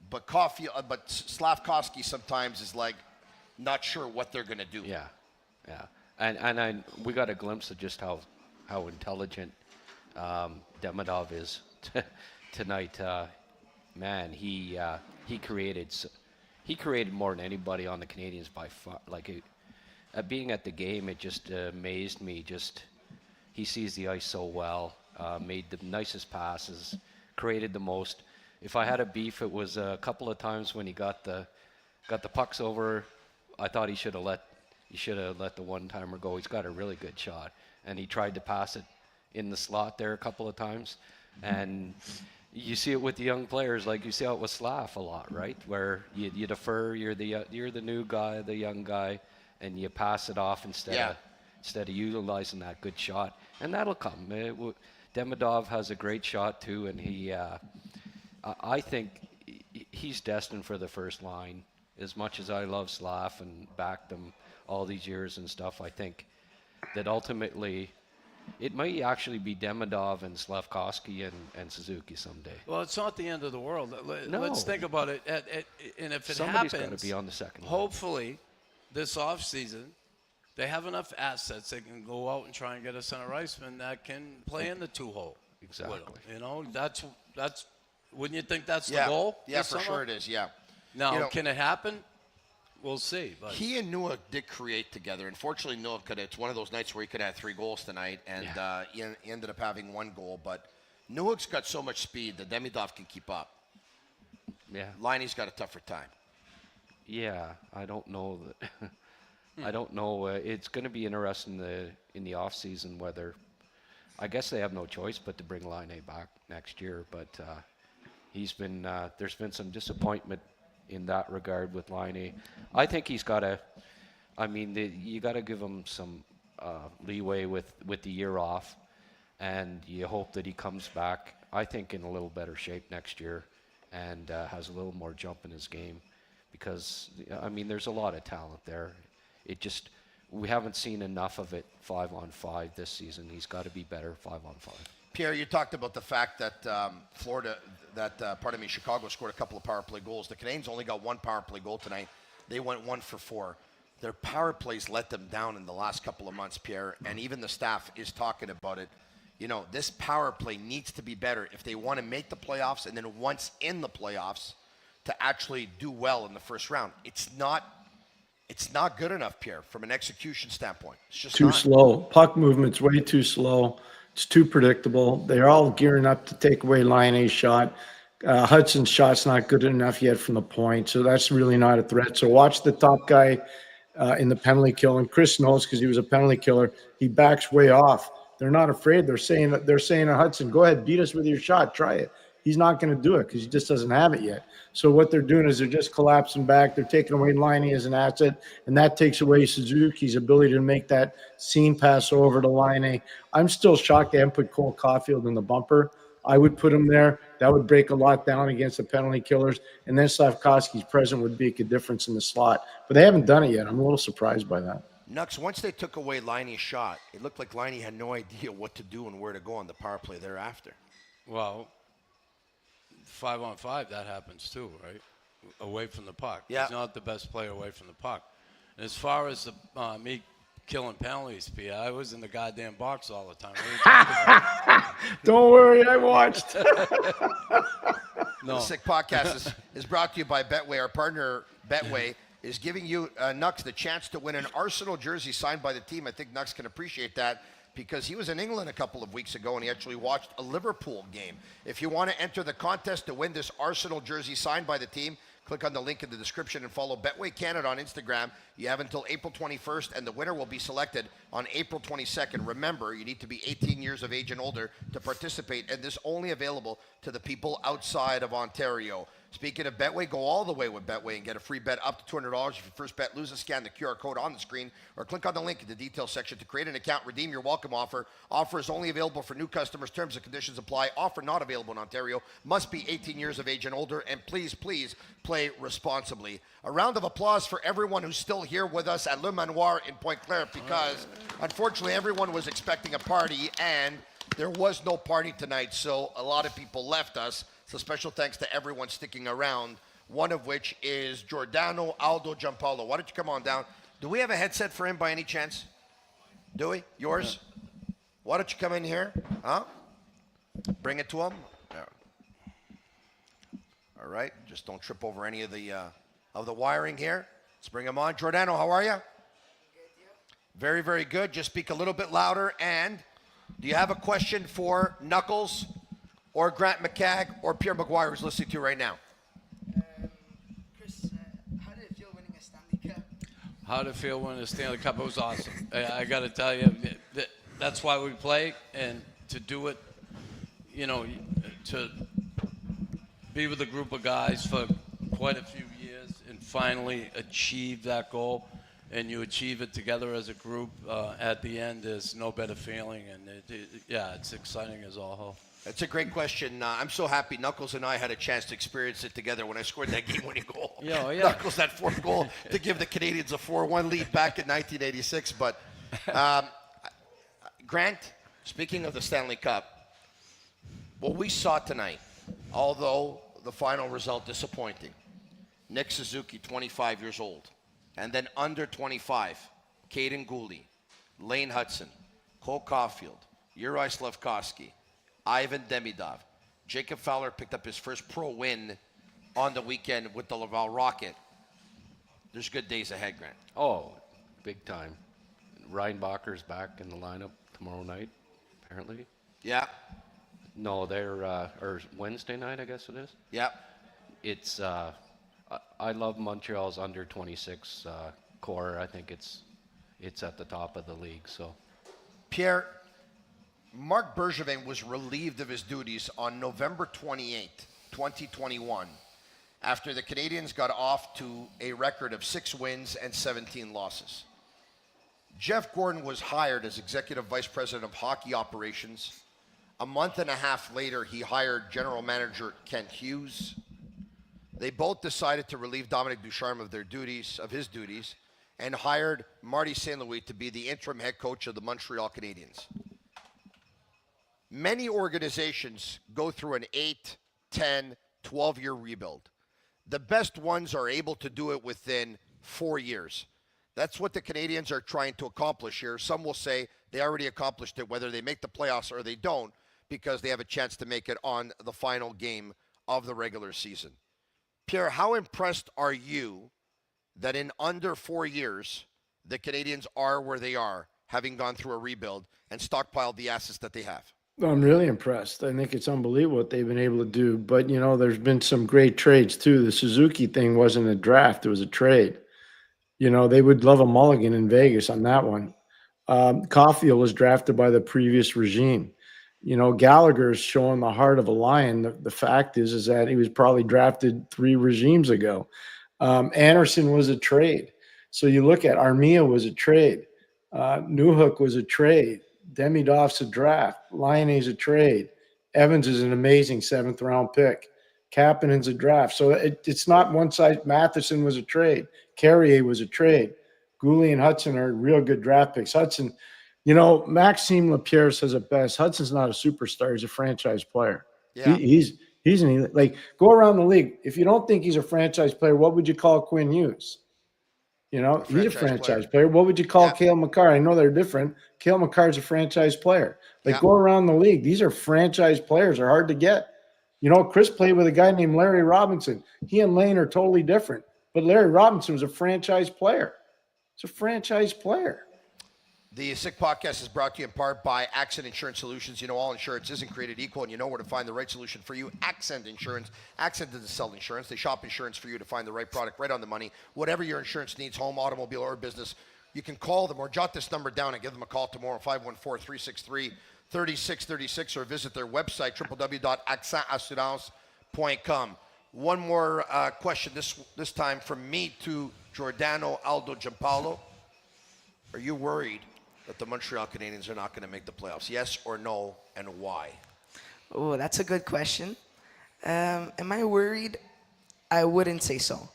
but Slavkovsky sometimes is like not sure what they're going to do. Yeah, and we got a glimpse of just how intelligent Demidov is tonight. Man, he created more than anybody on the Canadiens by far. Being at the game, it just amazed me. Just he sees the ice so well. Made the nicest passes, created the most. If I had a beef, it was a couple of times when he got the pucks over. I thought he should have let the one-timer go. He's got a really good shot, and he tried to pass it in the slot there a couple of times. And you see it with the young players, like you see it with Slav a lot, right? Where you defer, you're the new guy, the young guy, and you pass it off instead of utilizing that good shot, and that'll come. Demidov has a great shot too, and I think he's destined for the first line. As much as I love Slav and backed him all these years and stuff, I think that ultimately it might actually be Demidov and Slavkovsky and Suzuki someday. Well, it's not the end of the world. No. Let's think about it. And if it Somebody's happens, got to be on the second line. Hopefully, this offseason, they have enough assets they can go out and try and get a center iceman that can play in the two-hole. Exactly. That's wouldn't you think that's the Yeah. goal? Yeah, this for summer? sure it is, yeah. Now, can it happen? We'll see. But He and Newhook did create together. Unfortunately, Newhook it's one of those nights where he could have 3 goals tonight, and he ended up having 1 goal. But Newhook's got so much speed that Demidov can keep up. Yeah. Liney's got a tougher time. Yeah, I don't know that. I don't know. It's going to be interesting in the off season whether. I guess they have no choice but to bring Laine back next year. But he's been. There's been some disappointment in that regard with Laine. I think he's got to. I mean, you got to give him some leeway with the year off, and you hope that he comes back. I think in a little better shape next year, and has a little more jump in his game, because I mean, there's a lot of talent there. It just we haven't seen enough of it 5-on-5 this season. He's got to be better 5-on-5. Pierre, you talked about the fact that Chicago scored a couple of power play goals. The Canadiens only got 1 power play goal tonight. They went 1 for 4. Their power plays let them down in the last couple of months, Pierre, and even the staff is talking about it. This power play needs to be better if they want to make the playoffs, and then once in the playoffs to actually do well in the first round. It's not good enough, Pierre, from an execution standpoint. It's just too slow. Puck movement's way too slow. It's too predictable. They're all gearing up to take away Laine's shot. Hudson's shot's not good enough yet from the point, so that's really not a threat. So watch the top guy in the penalty kill, and Chris knows because he was a penalty killer. He backs way off. They're not afraid. They're saying to Hudson, "Go ahead, beat us with your shot. Try it." He's not going to do it because he just doesn't have it yet. So what they're doing is they're just collapsing back. They're taking away Laine as an asset, and that takes away Suzuki's ability to make that seam pass over to Laine. I'm still shocked they haven't put Cole Caulfield in the bumper. I would put him there That would break a lot down against the penalty killers. And then Slavkovsky's presence would make a difference in the slot. But they haven't done it yet. I'm a little surprised by that. Nux, once they took away Liney's shot, it looked like Liney had no idea what to do and where to go on the power play thereafter. Well, 5-on-5, that happens too, right? Away from the puck. Yeah. He's not the best player away from the puck. And as far as me killing penalties, Pierre, I was in the goddamn box all the time. What are you talking about? Don't worry, I watched. No. The Sick Podcast is brought to you by Betway. Our partner, Betway, is giving you, Nux, the chance to win an Arsenal jersey signed by the team. I think Nux can appreciate that because he was in England a couple of weeks ago and he actually watched a Liverpool game. If you want to enter the contest to win this Arsenal jersey signed by the team, click on the link in the description and follow Betway Canada on Instagram. You have until April 21st, and the winner will be selected on April 22nd. Remember, you need to be 18 years of age and older to participate, and this only available to the people outside of Ontario. Speaking of Betway, go all the way with Betway and get a free bet up to $200. If your first bet loses, scan the QR code on the screen or click on the link in the details section to create an account, redeem your welcome offer. Offer is only available for new customers. Terms and conditions apply. Offer not available in Ontario. Must be 18 years of age and older. And please, please play responsibly. A round of applause for everyone who's still here with us at Le Manoir in Pointe-Claire because unfortunately everyone was expecting a party and there was no party tonight. So a lot of people left us. So special thanks to everyone sticking around, one of which is Giordano Aldo Giampaolo. Why don't you come on down? Do we have a headset for him by any chance? Do we? Yours? Why don't you come in here? Huh? Bring it to him. All right. Just don't trip over any of the wiring here. Let's bring him on. Giordano, how are you? Very, very good. Just speak a little bit louder. And do you have a question for Knuckles? Or Grant McCagg, or Pierre McGuire who's listening to you right now? Chris, how did it feel winning a Stanley Cup? How did it feel winning a Stanley Cup? It was awesome. I got to tell you, that's why we play, and to do it, you know, to be with a group of guys for quite a few years and finally achieve that goal, and you achieve it together as a group at the end, there's no better feeling, and yeah, it's exciting as all hell. That's a great question. I'm so happy Knuckles and I had a chance to experience it together when I scored that game-winning goal. Yeah. Knuckles, that fourth goal to give the Canadiens a 4-1 lead back in 1986. But Grant, speaking of the Stanley Cup, what we saw tonight, although the final result disappointing, Nick Suzuki, 25 years old, and then under 25, Caden Gooley, Lane Hudson, Cole Caulfield, Uri Slavkovsky, Ivan Demidov. Jacob Fowler picked up his first pro win on the weekend with the Laval Rocket. There's good days ahead, Grant. Oh, big time. Ryan Bacher's back in the lineup tomorrow night, apparently. Yeah. No, they're or Wednesday night, I guess it is. Yeah. It's I love Montreal's under 26 core. I think it's at the top of the league. So, Pierre, Marc Bergevin was relieved of his duties on November 28, 2021, after the Canadiens got off to a record of 6 wins and 17 losses. Jeff Gordon was hired as Executive Vice President of Hockey Operations. A month and a half later, he hired General Manager Kent Hughes. They both decided to relieve Dominic Ducharme of his duties, and hired Marty St. Louis to be the interim head coach of the Montreal Canadiens. Many organizations go through an 8, 10, 12-year rebuild. The best ones are able to do it within 4 years. That's what the Canadiens are trying to accomplish here. Some will say they already accomplished it, whether they make the playoffs or they don't, because they have a chance to make it on the final game of the regular season. Pierre, how impressed are you that in under 4 years, the Canadiens are where they are, having gone through a rebuild and stockpiled the assets that they have? I'm really impressed. I think it's unbelievable what they've been able to do. But, you know, there's been some great trades, too. The Suzuki thing wasn't a draft. It was a trade. You know, they would love a mulligan in Vegas on that one. Caulfield was drafted by the previous regime. You know, Gallagher's showing the heart of a lion. The fact is that he was probably drafted 3 regimes ago. Anderson was a trade. So you look at Armia was a trade. Newhook was a trade. Demidov's a draft. Lionel's a trade. Evans is an amazing 7th-round pick. Kapanen's a draft. So it's not one size. Matheson was a trade. Carrier was a trade. Gooley and Hudson are real good draft picks. Hudson, Maxime Lapierre says it best. Hudson's not a superstar. He's a franchise player. Yeah. He's go around the league. If you don't think he's a franchise player, what would you call Quinn Hughes? He's a franchise player. What would you call Cale Makar? I know they're different. Cale Makar's a franchise player. Go around the league. These are franchise players. They're hard to get. Chris played with a guy named Larry Robinson. He and Lane are totally different. But Larry Robinson was a franchise player. He's a franchise player. The Sick Podcast is brought to you in part by Accent Insurance Solutions. All insurance isn't created equal, and you know where to find the right solution for you. Accent Insurance. Accent doesn't sell insurance. They shop insurance for you to find the right product right on the money. Whatever your insurance needs, home, automobile, or business, you can call them or jot this number down and give them a call tomorrow, 514-363-3636, or visit their website, www.accentassurance.com. One more question, this time from me to Giordano Aldo Giampaolo. Are you worried that the Montreal Canadiens are not going to make the playoffs? Yes or no, and why? Oh, that's a good question. Am I worried? I wouldn't say so.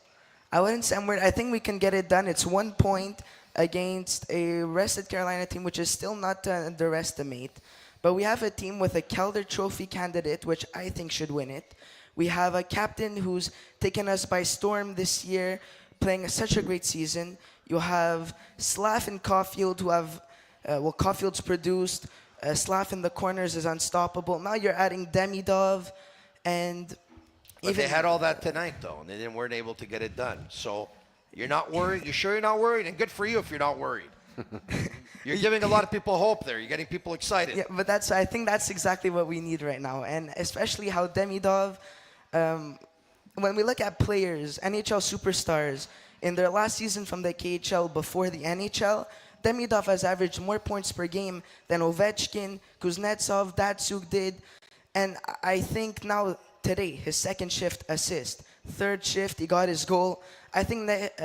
I wouldn't say I'm worried. I think we can get it done. It's 1 point against a rested Carolina team, which is still not to underestimate. But we have a team with a Calder Trophy candidate, which I think should win it. We have a captain who's taken us by storm this year, playing such a great season. You have Slav and Caulfield who have, Caulfield's produced. Slav in the corners is unstoppable. Now you're adding Demidov, and But they had all that tonight, though, and they weren't able to get it done. So you're not worried? You sure you're not worried? And good for you if you're not worried. You're giving a lot of people hope there. You're getting people excited. Yeah, but I think that's exactly what we need right now, and especially how Demidov. When we look at players, NHL superstars, in their last season from the KHL before the NHL, Demidov has averaged more points per game than Ovechkin, Kuznetsov, Datsuk did. And I think now, today, his second shift assist, third shift, he got his goal. I think that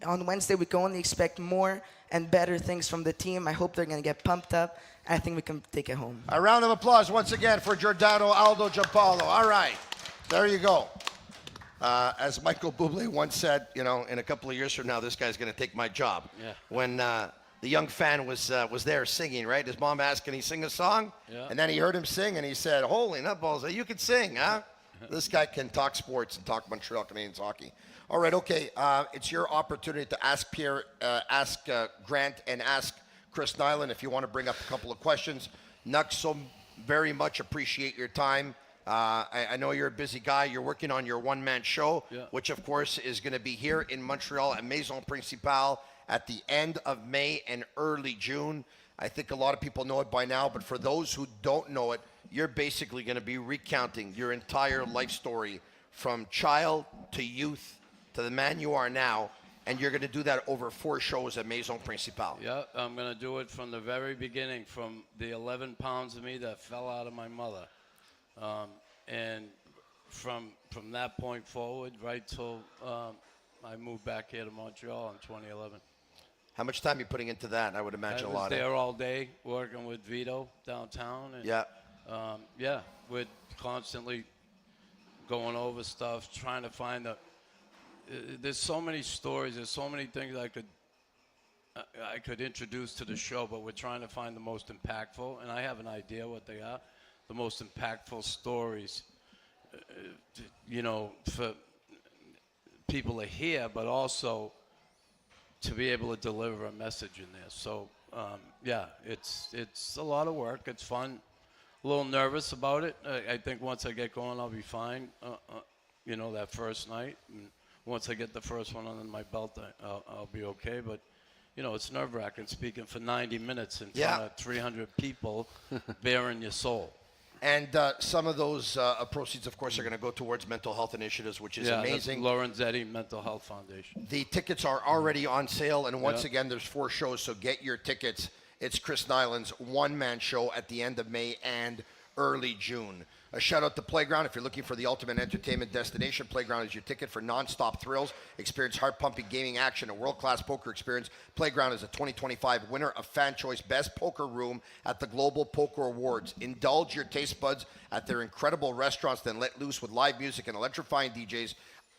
on Wednesday we can only expect more and better things from the team. I hope they're going to get pumped up. I think we can take it home. A round of applause once again for Giordano Aldo Giampaolo. All right, there you go. As Michael Bublé once said, in a couple of years from now, this guy's going to take my job. Yeah. When the young fan was there singing, right? His mom asked, can he sing a song? Yeah. And then he heard him sing, and he said, holy nutballs, you can sing, huh? This guy can talk sports and talk Montreal Canadiens hockey. All right, okay. It's your opportunity to ask Pierre, ask Grant, and ask Chris Nilan if you want to bring up a couple of questions. Nux, so very much appreciate your time. I know you're a busy guy. You're working on your one-man show, which, of course, is going to be here in Montreal at Maison Principale at the end of May and early June. I think a lot of people know it by now, but for those who don't know it, you're basically going to be recounting your entire life story from child to youth to the man you are now, and you're going to do that over 4 shows at Maison Principale. Yeah, I'm going to do it from the very beginning, from the 11 pounds of me that fell out of my mother. And from that point forward, right till I moved back here to Montreal in 2011. How much time are you putting into that? I would imagine a lot. I was there all day working with Vito downtown. And, we're constantly going over stuff, trying to find there's so many stories, there's so many things I could introduce to the show, but we're trying to find the most impactful, and I have an idea what they are. The most impactful stories, for people to hear, but also to be able to deliver a message in there. So, it's a lot of work. It's fun. A little nervous about it. I think once I get going, I'll be fine. That first night. And once I get the first one under my belt, I'll be okay. But, it's nerve-wracking speaking for 90 minutes in front of 300 people bearing your soul. And some of those proceeds, of course, are going to go towards mental health initiatives, which is amazing. Lorenzetti Mental Health Foundation. The tickets are already on sale, and once again, there's 4 shows, so get your tickets. It's Chris Nilan's one-man show at the end of May and early June. A shout out to Playground. If you're looking for the ultimate entertainment destination, Playground is your ticket for non-stop thrills. Experience heart-pumping gaming action and world-class poker experience. Playground is a 2025 winner of Fan Choice Best Poker Room at the Global Poker Awards. Indulge your taste buds at their incredible restaurants, then let loose with live music and electrifying DJs.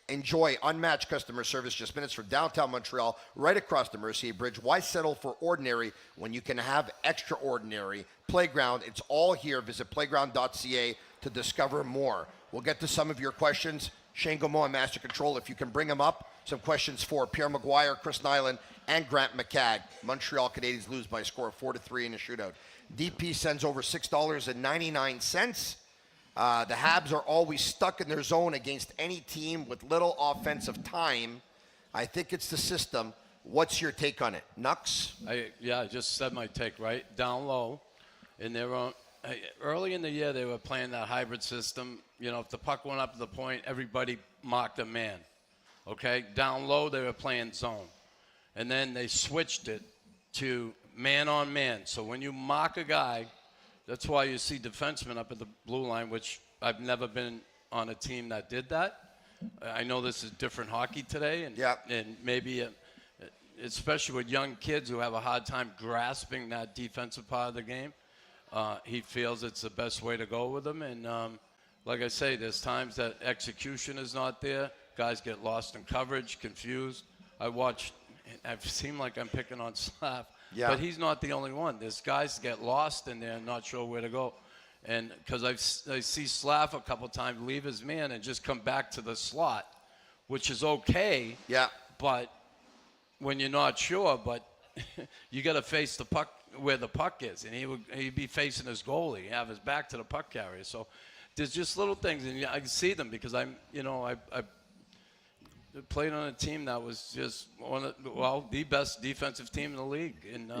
Enjoy unmatched customer service just minutes from downtown Montreal, right across the Mercier Bridge. Why settle for ordinary when you can have extraordinary? Playground, it's all here. Visit playground.ca to discover more. We'll get to some of your questions. Shane Gaumont and Master Control, if you can bring them up. Some questions for Pierre McGuire, Chris Nilan, and Grant McCagg. Montreal Canadiens lose by a score of 4-3 in a shootout. DP sends over $6.99. The Habs are always stuck in their zone against any team with little offensive time. I think it's the system. What's your take on it? Nux? I just said my take, right? Down low. In their own, early in the year, they were playing that hybrid system. You know, if the puck went up to the point, everybody marked a man. Okay? Down low, they were playing zone. And then they switched it to man-on-man. So when you mark a guy, that's why you see defensemen up at the blue line, which I've never been on a team that did that. I know this is different hockey today, and maybe, especially with young kids who have a hard time grasping that defensive part of the game, he feels it's the best way to go with them. And like I say, there's times that execution is not there. Guys get lost in coverage, confused. I've seemed like I'm picking on Slav. Yeah. But he's not the only one. There's guys get lost in there and not sure where to go. And because I see Slav a couple times leave his man and just come back to the slot, which is okay. Yeah. But when you're not sure, you got to face the puck where the puck is. And he'd be facing his goalie, have his back to the puck carrier. So there's just little things. And I can see them because I played on a team that was just the best defensive team in the league in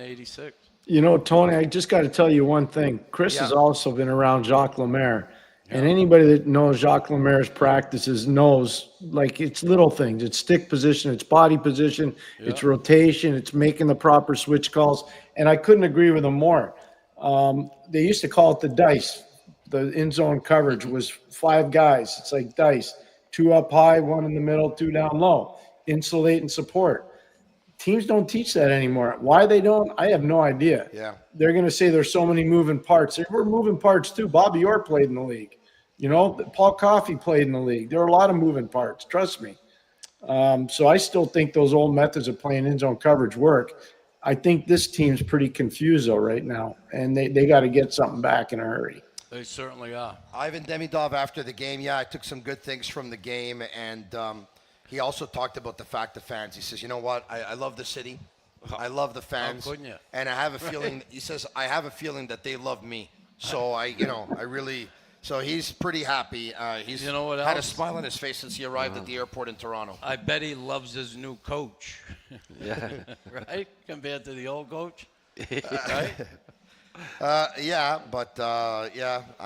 '86. You know, Tony, I just got to tell you one thing. Chris has also been around Jacques Lemaire. And anybody that knows Jacques Lemaire's practices knows, like, it's little things. It's stick position, it's body position, it's rotation, it's making the proper switch calls. And I couldn't agree with him more. They used to call it the dice. The in-zone coverage was 5 guys. It's like dice. 2 up high, 1 in the middle, 2 down low. Insulate and support. Teams don't teach that anymore. Why they don't, I have no idea. Yeah. They're going to say there's so many moving parts. There were moving parts too. Bobby Orr played in the league. You know, Paul Coffey played in the league. There were a lot of moving parts. Trust me. So I still think those old methods of playing in-zone coverage work. I think this team's pretty confused, though, right now. And they got to get something back in a hurry. They certainly are. Ivan Demidov after the game, I took some good things from the game, and he also talked about the fact of fans. He says, you know what, I love the city. I love the fans. How couldn't you? And I have a feeling, he says, I have a feeling that they love me. So so he's pretty happy. He's you know what had else? a smile on his face since he arrived at the airport in Toronto. I bet he loves his new coach. Yeah. Right? Compared to the old coach. Right? I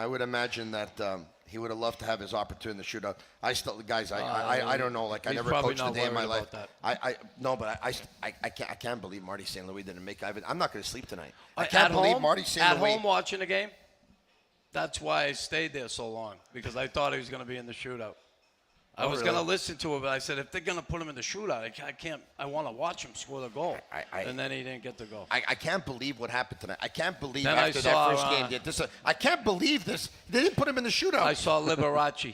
would imagine that he would have loved to have his opportunity in the shootout. I don't know. Like, I never coached a day in my life. I can't believe Marty St. Louis didn't make it. I'm not going to sleep tonight. I can't believe Marty St. Louis. At home watching the game. That's why I stayed there so long, because I thought he was going to be in the shootout. I was going to listen to it, but I said, if they're going to put him in the shootout, I can't. I want to watch him score the goal. And then he didn't get the goal. I can't believe what happened tonight. I can't believe then after that first game. I can't believe this. They didn't put him in the shootout. I saw Liberace.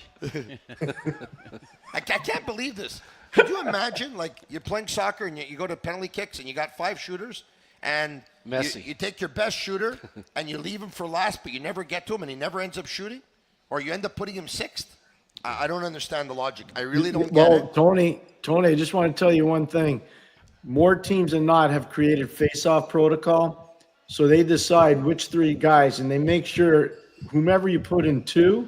I can't believe this. Could you imagine, like, you're playing soccer and you go to penalty kicks and you got 5 shooters, and you take your best shooter and you leave him for last, but you never get to him and he never ends up shooting? Or you end up putting him 6th? I don't understand the logic. I really don't get it. Tony, I just want to tell you one thing. More teams than not have created face-off protocol, so they decide which 3 guys, and they make sure whomever you put in 2,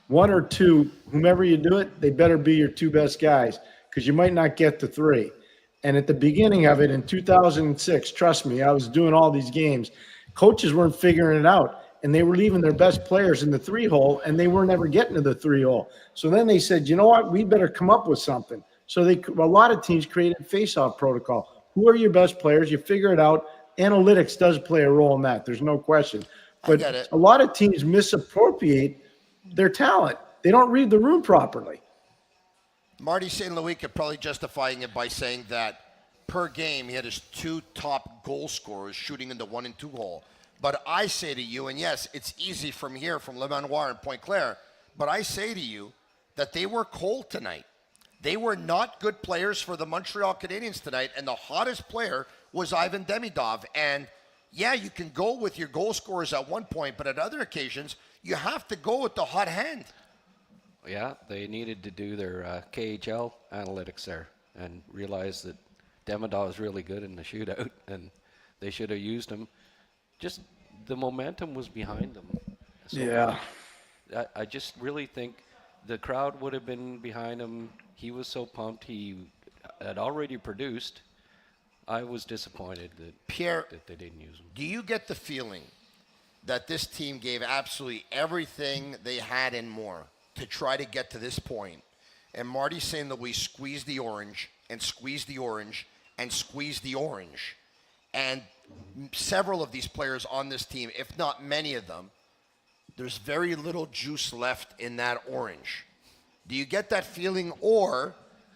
1 or 2, whomever you do it, they better be your 2 best guys, because you might not get to 3. And at the beginning of it in 2006, trust me, I was doing all these games. Coaches weren't figuring it out, and they were leaving their best players in the 3-hole, and they weren't ever getting to the 3-hole. So then they said, you know what, we better come up with something. So a lot of teams created face-off protocol. Who are your best players? You figure it out. Analytics does play a role in that. There's no question. But get it. a lot of teams misappropriate their talent. They don't read the room properly. Marty St. Louis could probably justifying it by saying that per game he had his 2 top goal scorers shooting in the 1 and 2 hole. But I say to you, and yes, it's easy from here, from Le Manoir and Pointe Claire, but I say to you that they were cold tonight. They were not good players for the Montreal Canadiens tonight, and the hottest player was Ivan Demidov. And yeah, you can go with your goal scorers at one point, but at other occasions, you have to go with the hot hand. Yeah, they needed to do their KHL analytics there and realize that Demidov is really good in the shootout, and they should have used him. Just the momentum was behind them. So Yeah. I just really think the crowd would have been behind him. He was so pumped. He had already produced. I was disappointed Pierre, that they didn't use him. do you get the feeling that this team gave absolutely everything they had and more to try to get to this point, and Marty St. Louis squeezed the orange and squeezed the orange and squeezed the orange, and several of these players on this team, if not many of them, there's very little juice left in that orange. Do you get that feeling? Or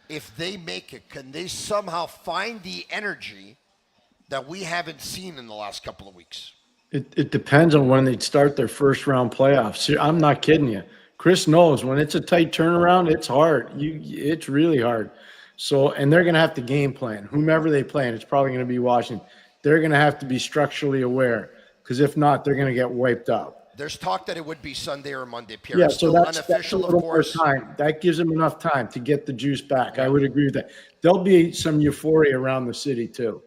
if they make it, can they somehow find the energy that we haven't seen in the last couple of weeks? It depends on when they'd start their first round playoffs. I'm not kidding you. Chris knows when it's a tight turnaround, it's hard. It's really hard. So, and they're going to have to game plan. Whomever they play, and it's probably going to be Washington. They're going to have to be structurally aware, because if not, they're going to get wiped out. There's talk that it would be Sunday or Monday, Pierre. Yeah, It's so still that's a unofficial, of little more course. time. That gives them enough time to get the juice back. I would agree with that. There'll be some euphoria around the city too,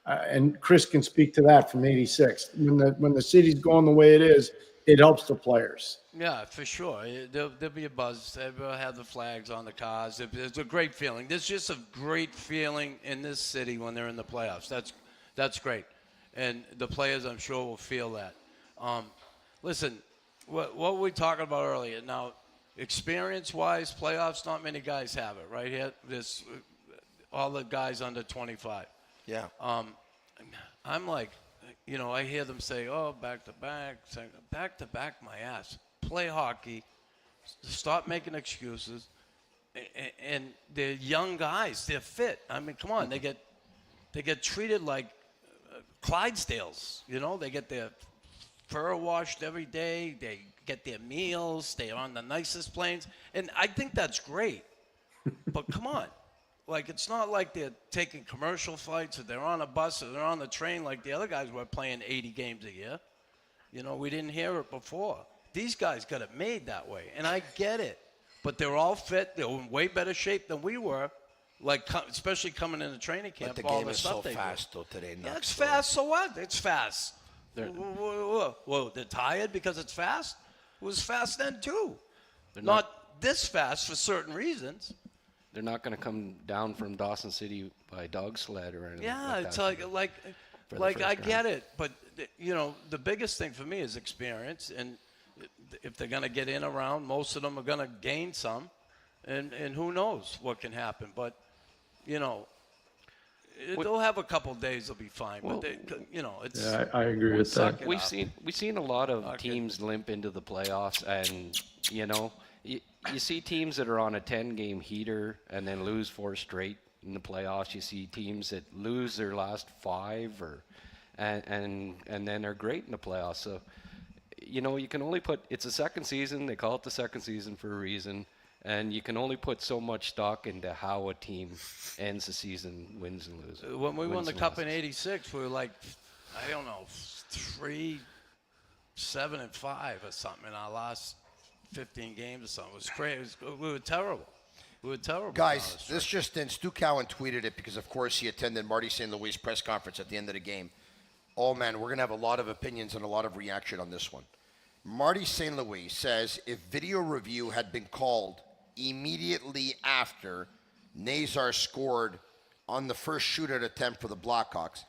and Chris can speak to that from '86. When the city's going the way it is, it helps the players. Yeah, for sure. There'll be a buzz. They'll have the flags on the cars. It's a great feeling. There's just a great feeling in this city when they're in the playoffs. That's great. And the players, I'm sure, will feel that. Listen, what were we talking about earlier? Now, experience-wise, playoffs, not many guys have it, right? Here, there's all the guys under 25. Yeah. I'm like, I hear them say, oh, back-to-back. Back-to-back my ass. Play hockey. Stop making excuses. And they're young guys. They're fit. I mean, come on. They get treated like Clydesdales. They get their fur washed every day. They get their meals. They're on the nicest planes. And I think that's great. But come on. Like, it's not like they're taking commercial flights or they're on a bus or they're on the train like the other guys were playing 80 games a year. We didn't hear it before. These guys got it made that way, and I get it. But they're all fit. They're in way better shape than we were, especially coming into training camp. But the all game the is stuff so they fast, do. though, today. Yeah, it's fast, so what? It's fast. Whoa, they're tired because it's fast? It was fast then, too. Not this fast for certain reasons. They're not going to come down from Dawson City by dog sled or anything. Yeah, like it's that like I get it, but the biggest thing for me is experience, and if they're going to get in around, most of them are going to gain some, and who knows what can happen. But they'll have a couple days, they'll be fine. Well, but it's Yeah, I agree with that. We've seen a lot of teams limp into the playoffs, and you see teams that are on a 10-game heater and then lose 4 straight in the playoffs. You see teams that lose their last 5 and then are great in the playoffs. So you can only put, it's a second season. They call it the second season for a reason, and you can only put so much stock into how a team ends the season, wins and loses. when we won the Cup in '86, we were like, I don't know, 3-7-5 or something in our last 15 games or something. It was crazy. We were terrible. Guys, this just in. Stu Cowan tweeted it because, of course, he attended Marty St. Louis' press conference at the end of the game. Oh, man, we're going to have a lot of opinions and a lot of reaction on this one. Marty St. Louis says if video review had been called immediately after Nazar scored on the first shootout attempt for the Blackhawks,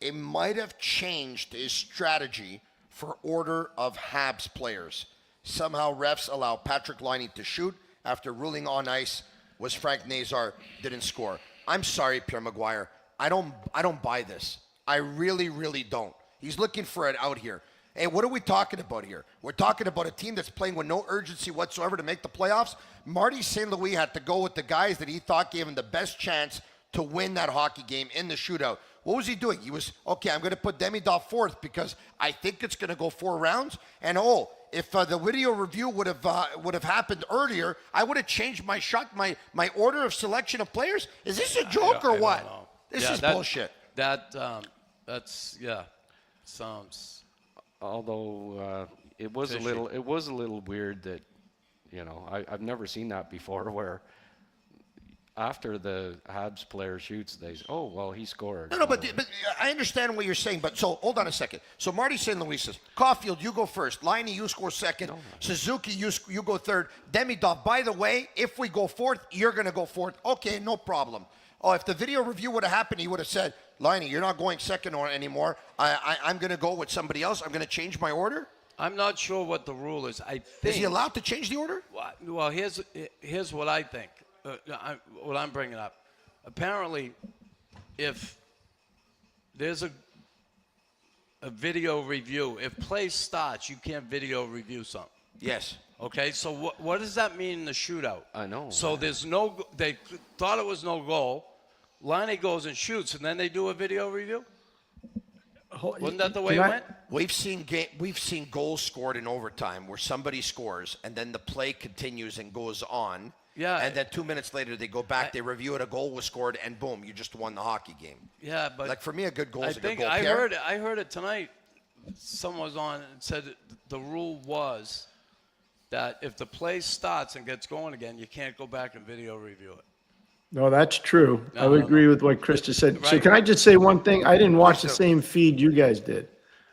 it might have changed his strategy for order of Habs players. Somehow refs allow Patrick Laine to shoot after ruling on ice was Frank Nazar didn't score. I'm sorry, Pierre McGuire. I don't buy this. I really, really don't. He's looking for it out here. Hey, what are we talking about here? We're talking about a team that's playing with no urgency whatsoever to make the playoffs. Marty St. Louis had to go with the guys that he thought gave him the best chance to win that hockey game in the shootout. What was he doing? He was, okay, I'm going to put Demidov fourth because I think it's going to go 4 rounds. And if the video review would have happened earlier, I would have changed my my order of selection of players. Is this a joke or what? This is bullshit. That's sounds. Although it was fishy. It was a little weird that, I've never seen that before, where after the Habs player shoots, they say, oh, well, he scored. No, but I understand what you're saying. But so hold on a second. So Marty St. Louis says, Caulfield, you go first. Liney, you score second. No. Suzuki, you go third. Demidov, by the way, if we go fourth, you're going to go fourth. Okay, no problem. Oh, if the video review would have happened, he would have said, Liney, you're not going second anymore. I'm going to go with somebody else. I'm going to change my order. I'm not sure what the rule is. I think. Is he allowed to change the order? Well, here's what I think. What I'm bringing up. Apparently, if there's a video review, if play starts, you can't video review something. Yes. Okay, so what does that mean in the shootout? I know. So there's they thought it was no goal. Liney goes and shoots, and then they do a video review? Wasn't that the way it went? We've seen goals scored in overtime where somebody scores, and then the play continues and goes on. Yeah. And then 2 minutes later, they go back, they review it, a goal was scored, and boom, you just won the hockey game. Yeah, but like for me, a good goal is a good goal. I heard it tonight. Someone was on and said the rule was that if the play starts and gets going again, you can't go back and video review it. No, that's true. I would agree with what Chris just said. Right. So can I just say one thing? I didn't watch the same feed you guys did.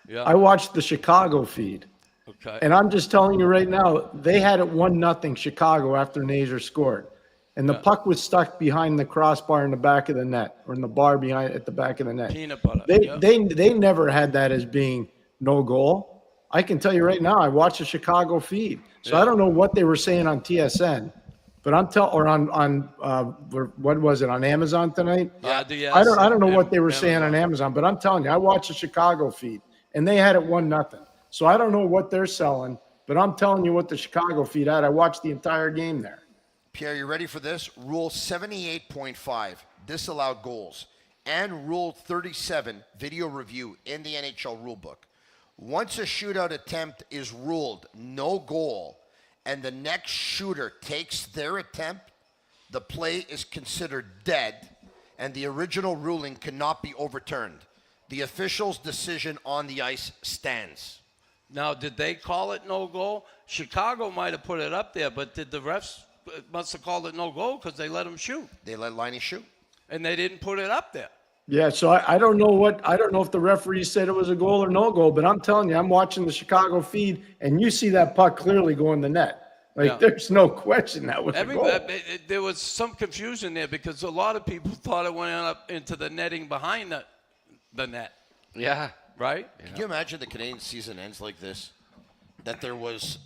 Yeah. I watched the Chicago feed. Okay. And I'm just telling you right now, they had it 1-0 Chicago after Nazer scored. And the puck was stuck behind the crossbar in the back of the net, or in the bar behind at the back of the net. Peanut butter. They never had that as being no goal. I can tell you right now, I watched the Chicago feed. So I don't know what they were saying on TSN. But what was it, on Amazon tonight? Yeah, I don't know what they were saying on Amazon, but I'm telling you, I watched the Chicago feed, and they had it 1-0. So I don't know what they're selling, but I'm telling you what the Chicago feed had. I watched the entire game there. Pierre, you ready for this? Rule 78.5, disallowed goals, and Rule 37, video review in the NHL rulebook. Once a shootout attempt is ruled no goal, and the next shooter takes their attempt, the play is considered dead, and the original ruling cannot be overturned. The official's decision on the ice stands. Now, did they call it no goal? Chicago might have put it up there, but did the refs must have called it no goal because they let him shoot? They let Liney shoot. And they didn't put it up there. Yeah, so I don't know if the referee said it was a goal or no goal, but I'm telling you, I'm watching the Chicago feed, and you see that puck clearly go in the net. There's no question that was a goal. There was some confusion there because a lot of people thought it went up into the netting behind the net. Yeah. Right? Yeah. Can you imagine the Canadian season ends like this? That there was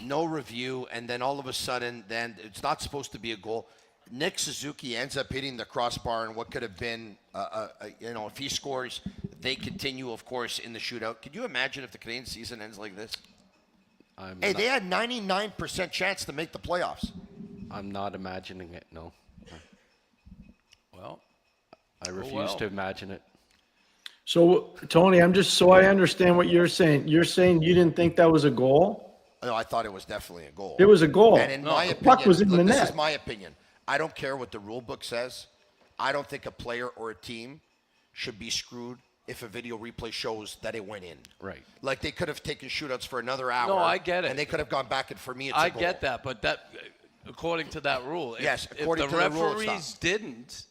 no review, and then all of a sudden, then it's not supposed to be a goal. Nick Suzuki ends up hitting the crossbar, and what could have been, if he scores, they continue, of course, in the shootout. Could you imagine if the Canadian season ends like this? They had 99% chance to make the playoffs. I'm not imagining it, no. Well, I refuse to imagine it. So, Tony, I understand what you're saying. You're saying you didn't think that was a goal? No, I thought it was definitely a goal. It was a goal. And in my opinion, puck was in the net. This is my opinion. I don't care what the rule book says. I don't think a player or a team should be screwed if a video replay shows that it went in. Right. Like they could have taken shootouts for another hour. No, I get it. And they could have gone back, and for me, it's I a goal. get that, but that, according to that rule, yes, if according the to the rule, referees didn't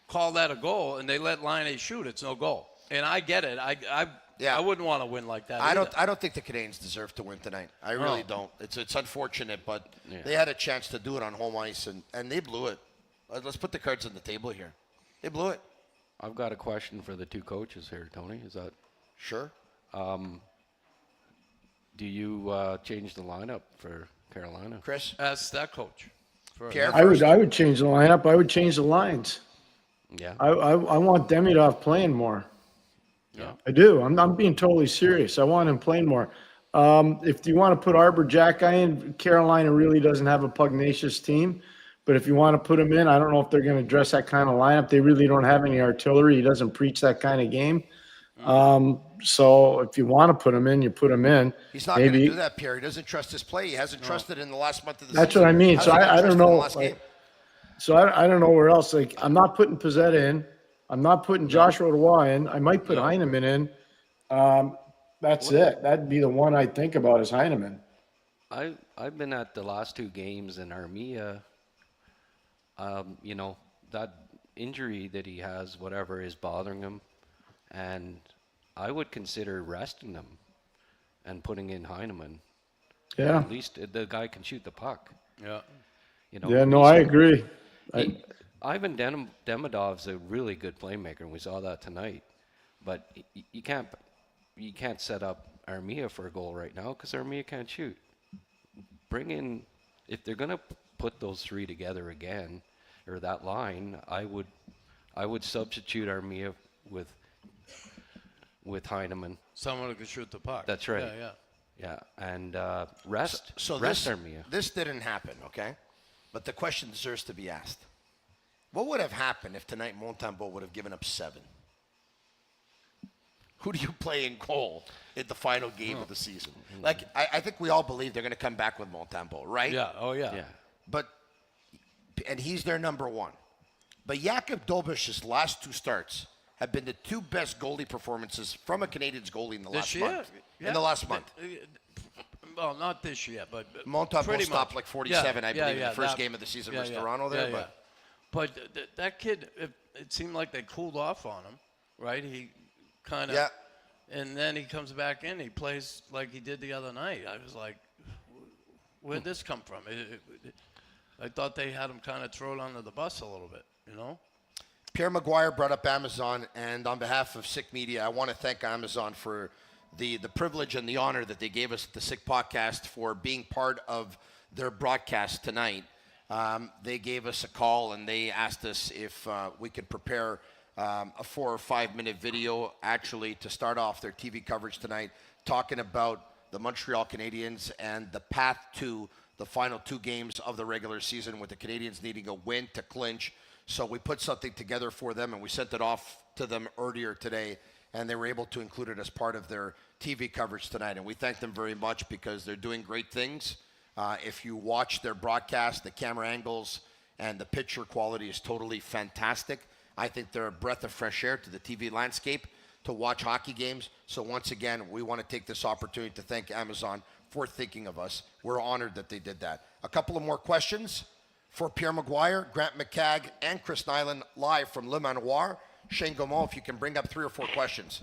call that a goal and they let Liney shoot, it's no goal. And I get it. I wouldn't want to win like that. I don't think the Canadiens deserve to win tonight. I really don't. It's unfortunate, but they had a chance to do it on home ice, and they blew it. Let's put the cards on the table here. They blew it. I've got a question for the two coaches here, Tony. Is that sure? Do you change the lineup for Carolina? Chris? Ask that coach. Pierre, I would change the lineup. I would change the lines. Yeah. I want Demidov playing more. Yeah. I do. I'm being totally serious. I want him playing more. If you want to put Arbor Jack guy in, Carolina really doesn't have a pugnacious team. But if you want to put him in, I don't know if they're going to dress that kind of lineup. They really don't have any artillery. He doesn't preach that kind of game. So if you want to put him in, you put him in. He's not going to do that, Pierre. He doesn't trust his play. He hasn't trusted in the last month of the season. That's what I mean. So I don't know. So I don't know where else. Like, I'm not putting Pizzetta in. I'm not putting Joshua Roy in. I might put Heineman in. That's it. That'd be the one I think about is Heineman. I've been at the last 2 games in Armia. You know, that injury that he has, whatever, is bothering him. And I would consider resting him and putting in Heineman. Yeah. At least the guy can shoot the puck. Yeah. You know. Yeah, no, I agree. Ivan Demidov's a really good playmaker, and we saw that tonight. But you can't set up Armia for a goal right now because Armia can't shoot. Bring in, if they're gonna put those 3 together again, or that line, I would substitute Armia with Heineman. Someone who can shoot the puck. That's right. Yeah, and rest Armia. This didn't happen, okay? But the question deserves to be asked. What would have happened if tonight Montembeault would have given up 7? Who do you play in goal in the final game of the season? Like, I think we all believe they're going to come back with Montembeault, right? Yeah. Oh, yeah. And he's their number 1. But Jakub Dobish's last 2 starts have been the 2 best goalie performances from a Canadiens goalie in the last month. Yeah. In the last month. Well, not this year, but Montembeault stopped like 47, I believe, in the first game of the season versus Toronto there. But that kid, it seemed like they cooled off on him, right? He kind of, and then he comes back in. He plays like he did the other night. I was like, where'd this come from? I thought they had him kind of thrown under the bus a little bit, you know? Pierre McGuire brought up Amazon, and on behalf of Sick Media, I want to thank Amazon for the privilege and the honor that they gave us at the Sick Podcast for being part of their broadcast tonight. They gave us a call, and they asked us if we could prepare a 4 or 5 minute video actually to start off their TV coverage tonight, talking about the Montreal Canadiens and the path to the final 2 games of the regular season, with the Canadiens needing a win to clinch. So we put something together for them, and we sent it off to them earlier today, and they were able to include it as part of their TV coverage tonight. And we thank them very much because they're doing great things. If you watch their broadcast, the camera angles and the picture quality is totally fantastic. I think they're a breath of fresh air to the TV landscape to watch hockey games. So once again, we want to take this opportunity to thank Amazon for thinking of us. We're honored that they did that. A couple of more questions for Pierre McGuire, Grant McCagg, and Chris Nilan live from Le Manoir. Shane Gaumont, if you can bring up 3 or 4 questions.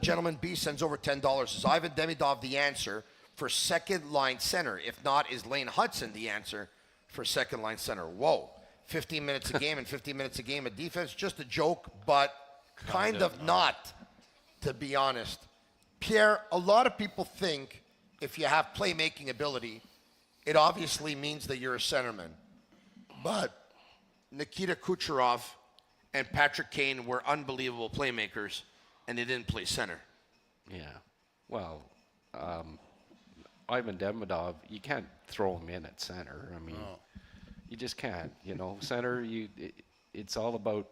Gentleman B sends over $10. Is Ivan Demidov the answer for second-line center? If not, is Lane Hudson the answer for second-line center? Whoa. 15 minutes a game and 15 minutes a game of defense. Just a joke, but kind of not, to be honest. Pierre, a lot of people think if you have playmaking ability, it obviously means that you're a centerman. But Nikita Kucherov and Patrick Kane were unbelievable playmakers, and they didn't play center. Yeah. Well, Ivan Demidov, you can't throw him in at center. I mean, you just can't. You know, center, it's all about,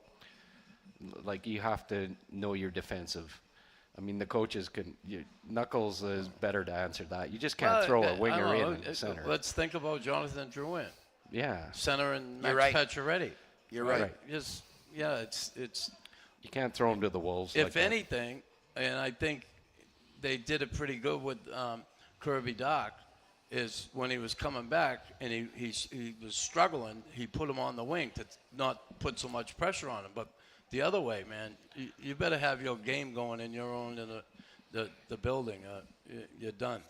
like, you have to know your defensive. I mean, the coaches can. Knuckles is better to answer that. You just can't throw a winger in center. Let's think about Jonathan Drouin. Yeah. Center and Max right. Pacioretty. You're right. Just it's. You can't throw him to the wolves. If anything, and I think they did it pretty good with Kirby Doc, is when he was coming back and he was struggling, he put him on the wing to not put so much pressure on him. But the other way, man, you better have your game going in your own in the building. You're done.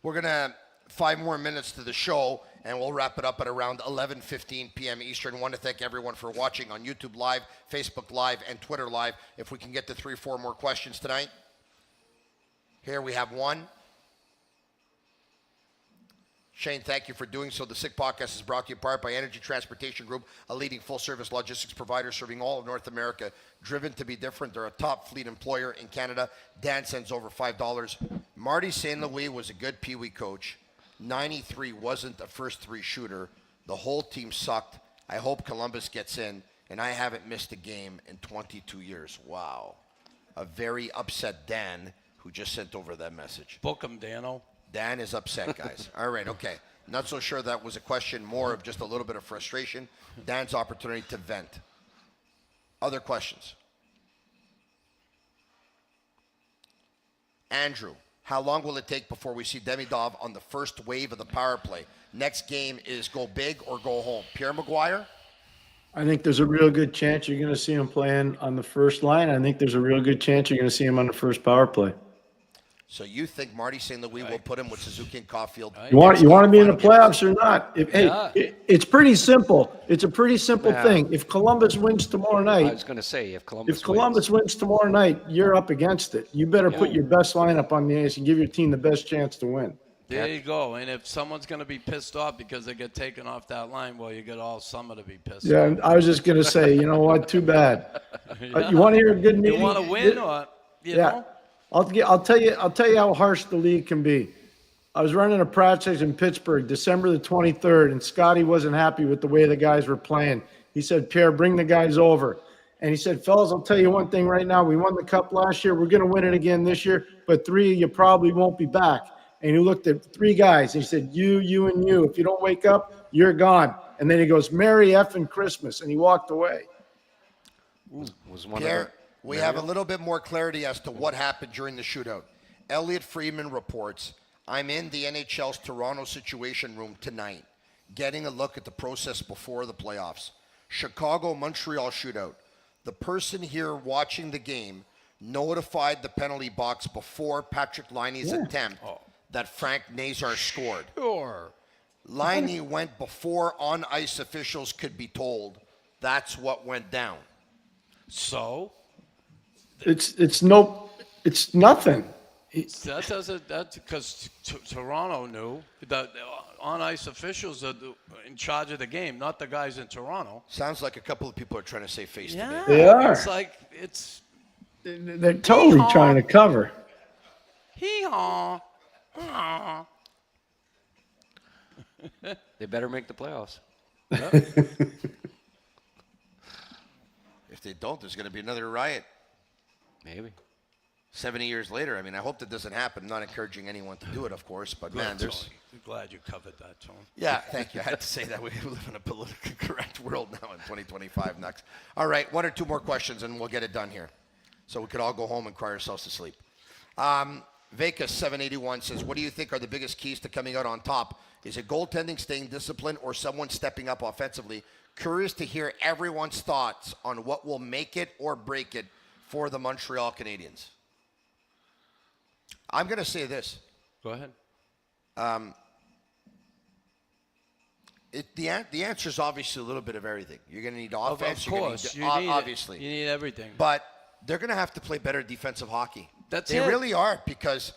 We're going to 5 more minutes to the show, and we'll wrap it up at around 11:15 p.m. Eastern. I want to thank everyone for watching on YouTube Live, Facebook Live, and Twitter Live. If we can get to 3 or 4 more questions tonight. Here we have one. Shane, thank you for doing so. The Sick Podcast is brought to you in part by Energy Transportation Group, a leading full-service logistics provider serving all of North America. Driven to be different. They're a top fleet employer in Canada. Dan sends over $5. Marty St. Louis was a good Pee Wee coach. 93 wasn't a first three shooter. The whole team sucked. I hope Columbus gets in, and I haven't missed a game in 22 years. Wow. A very upset Dan who just sent over that message. Book him, Dano. Dan is upset, guys. All right, okay. Not so sure that was a question, more of just a little bit of frustration. Dan's opportunity to vent. Other questions? Andrew, how long will it take before we see Demidov on the first wave of the power play? Next game is go big or go home. Pierre McGuire? I think there's a real good chance you're going to see him playing on the first line. I think there's a real good chance you're going to see him on the first power play. So you think Marty St. Louis will put him with Suzuki and Caulfield? You want to be in the playoffs or not? It's pretty simple. It's a pretty simple thing. If Columbus wins tomorrow night, I was going to say if Columbus wins tomorrow night, you're up against it. You better put your best lineup on the ice and give your team the best chance to win. There you go. And if someone's going to be pissed off because they get taken off that line, well, you get all summer to be pissed off. Yeah, I was just going to say, you know what? Too bad. You want to hear a good meeting? You want to win or, you know? I'll tell you how harsh the league can be. I was running a practice in Pittsburgh, December the 23rd, and Scotty wasn't happy with the way the guys were playing. He said, Pierre, bring the guys over. And he said, fellas, I'll tell you one thing right now. We won the cup last year. We're going to win it again this year, but 3 of you probably won't be back. And he looked at 3 guys. And he said, you, and you. If you don't wake up, you're gone. And then he goes, Merry effing Christmas. And he walked away. Was one Pierre, we have a little bit more clarity as to what happened during the shootout. Elliot Friedman reports, I'm in the NHL's Toronto Situation Room tonight, getting a look at the process before the playoffs. Chicago-Montreal shootout. The person here watching the game notified the penalty box before Patrick Liney's attempt that Frank Nazar scored. Sure. Liney went before on-ice officials could be told. That's what went down. So? It's nothing. That's because Toronto knew that on-ice officials are in charge of the game, not the guys in Toronto. Sounds like a couple of people are trying to save face to me. They are. It's like, They're totally trying to cover. Hee-haw. They better make the playoffs. If they don't, there's going to be another riot. Maybe. 70 years later. I mean, I hope that doesn't happen. I'm not encouraging anyone to do it, of course, but Good, man, there's... Tony. I'm glad you covered that, Tony. Yeah, thank you. I had to say that. We live in a politically correct world now in 2025 next. All right, 1 or 2 more questions, and we'll get it done here. So we could all go home and cry ourselves to sleep. Vekas 781 says, what do you think are the biggest keys to coming out on top? Is it goaltending, staying disciplined, or someone stepping up offensively? Curious to hear everyone's thoughts on what will make it or break it for the Montreal Canadiens. I'm going to say this. Go ahead. The answer is obviously a little bit of everything. You're going to need offense. Of course. You need, obviously. You need everything. But they're going to have to play better defensive hockey. They it. really are, because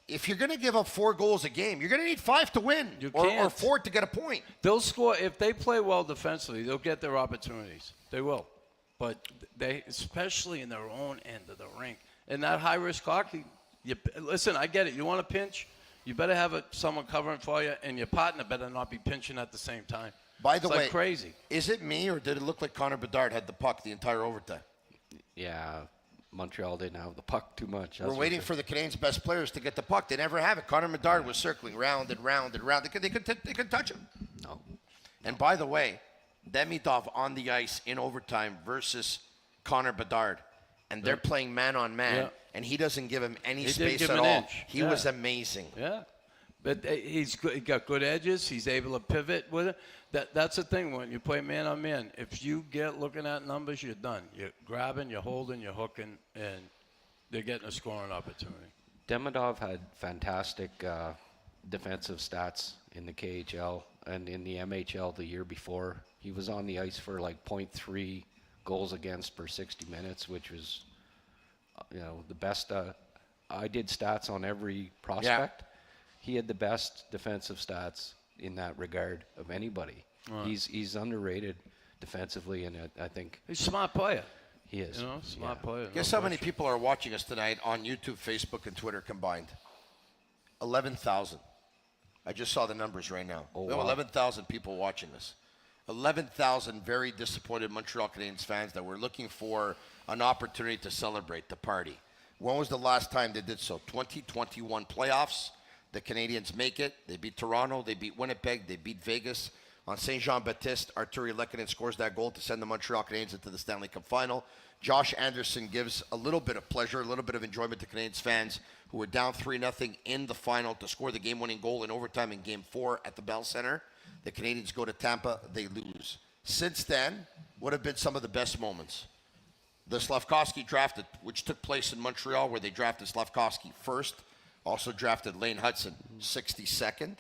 if you're going to give up 4 goals a game, you're going to need 5 to win or 4 to get a point. They'll score. If they play well defensively, they'll get their opportunities. They will. But they, especially in their own end of the rink, and that high-risk hockey, listen, I get it. You want to pinch, you better have someone covering for you, and your partner better not be pinching at the same time. By the way, like crazy. Is it me, or did it look like Connor Bedard had the puck the entire overtime? Yeah, Montreal didn't have the puck too much. We're waiting for the Canadiens' best players to get the puck. They never have it. Connor Bedard was circling round and round and round. They could touch him. No. And by the way, Demidov on the ice in overtime versus Connor Bedard, and they're playing man on man, and he doesn't give him any space at all. He was amazing. Yeah, but he got good edges. He's able to pivot with it. That's the thing when you play man on man. If you get looking at numbers, you're done. You're grabbing, you're holding, you're hooking, and they're getting a scoring opportunity. Demidov had fantastic defensive stats in the KHL and in the MHL the year before. He was on the ice for like 0.3 goals against per 60 minutes, which was, the best. I did stats on every prospect. He had the best defensive stats in that regard of anybody. He's underrated defensively, and I think He's a smart player. he is. Smart player. Guess how many people are watching us tonight on YouTube, Facebook, and Twitter combined? 11,000. I just saw the numbers right now. Oh, We have wow. 11,000 people watching this. 11,000 very disappointed Montreal Canadiens fans that were looking for an opportunity to celebrate, to party. When was the last time they did so? 2021 playoffs. The Canadiens make it. They beat Toronto. They beat Winnipeg. They beat Vegas. On St. Jean-Baptiste, Arturi Lehkonen scores that goal to send the Montreal Canadiens into the Stanley Cup final. Josh Anderson gives a little bit of pleasure, a little bit of enjoyment to Canadiens fans who were down 3-0 in the final to score the game-winning goal in overtime in Game 4 at the Bell Center. The Canadiens go to Tampa. They lose. Since then, what have been some of the best moments? The Slavkovsky draft, which took place in Montreal, where they drafted Slavkovsky first, also drafted Lane Hudson 62nd.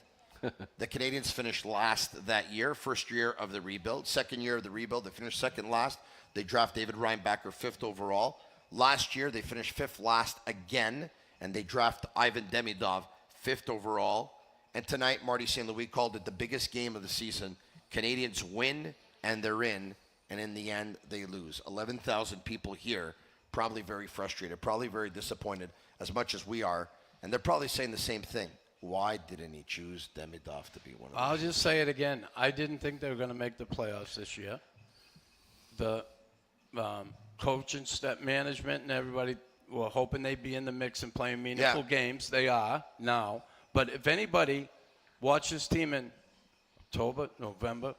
The Canadiens finished last that year, first year of the rebuild. Second year of the rebuild, they finished second last. They draft David Reinbacher 5th overall. Last year, they finished 5th last again, and they draft Ivan Demidov 5th overall. And tonight, Marty St. Louis called it the biggest game of the season. Canadiens win, and they're in, and in the end, they lose. 11,000 people here, probably very frustrated, probably very disappointed, as much as we are. And they're probably saying the same thing. Why didn't he choose Demidov to be one of them? I'll just say it again. I didn't think they were going to make the playoffs this year. The coach and step management and everybody were hoping they'd be in the mix and playing meaningful games. They are now. But if anybody watched this team in October, November,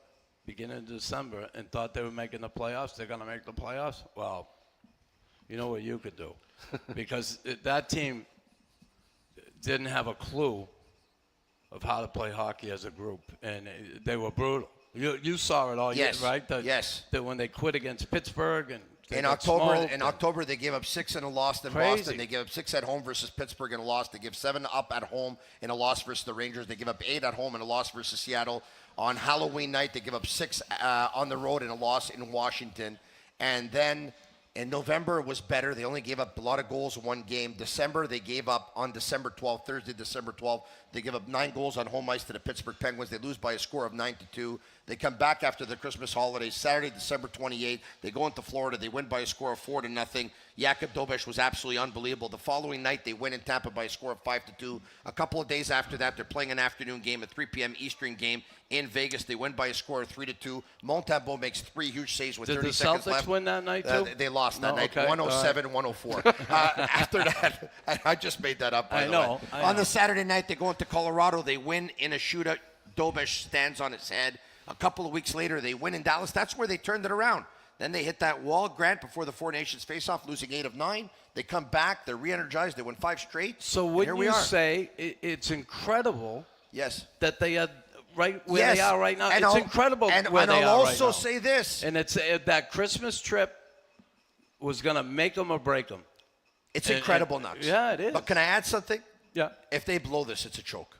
beginning of December, and thought they were making the playoffs, they're going to make the playoffs, well, you know what you could do. Because that team didn't have a clue of how to play hockey as a group, and they were brutal. You saw it all year, right? Yes. That when they quit against Pittsburgh and In October, they gave up 6 and a loss in Boston. They gave up 6 at home versus Pittsburgh and a loss. They give 7 up at home in a loss versus the Rangers. They give up 8 at home in a loss versus Seattle. On Halloween night, they give up 6 on the road in a loss in Washington. And then in November, it was better. They only gave up a lot of goals in one game. December, they gave up on December 12th, Thursday, December 12th. They give up 9 goals on home ice to the Pittsburgh Penguins. They lose by a score of 9-2. They come back after the Christmas holidays. Saturday, December 28th, they go into Florida. They win by a score of 4-0. Jakub Dobeš was absolutely unbelievable. The following night, they win in Tampa by a score of 5-2. A couple of days after that, they're playing an afternoon game, a 3 p.m. Eastern game in Vegas. They win by a score of 3-2. Montembeau makes 3 huge saves with 30 seconds left. Did the Celtics win that night, too? They lost that night, okay. 107-104. After that, I just made that up, by the way. On the Saturday night, they go into Colorado. They win in a shootout. Dobeš stands on his head. A couple of weeks later, they win in Dallas. That's where they turned it around. Then they hit that wall, Grant, before the Four Nations face-off, losing 8 of 9. They come back. They're re-energized. They win 5 straight. So wouldn't you say it's incredible that they are right where they are right now? And it's incredible where they are right now. And I'll also say this. And it's that Christmas trip was going to make them or break them. It's incredible, Nux. Yeah, it is. But can I add something? Yeah. If they blow this, it's a choke.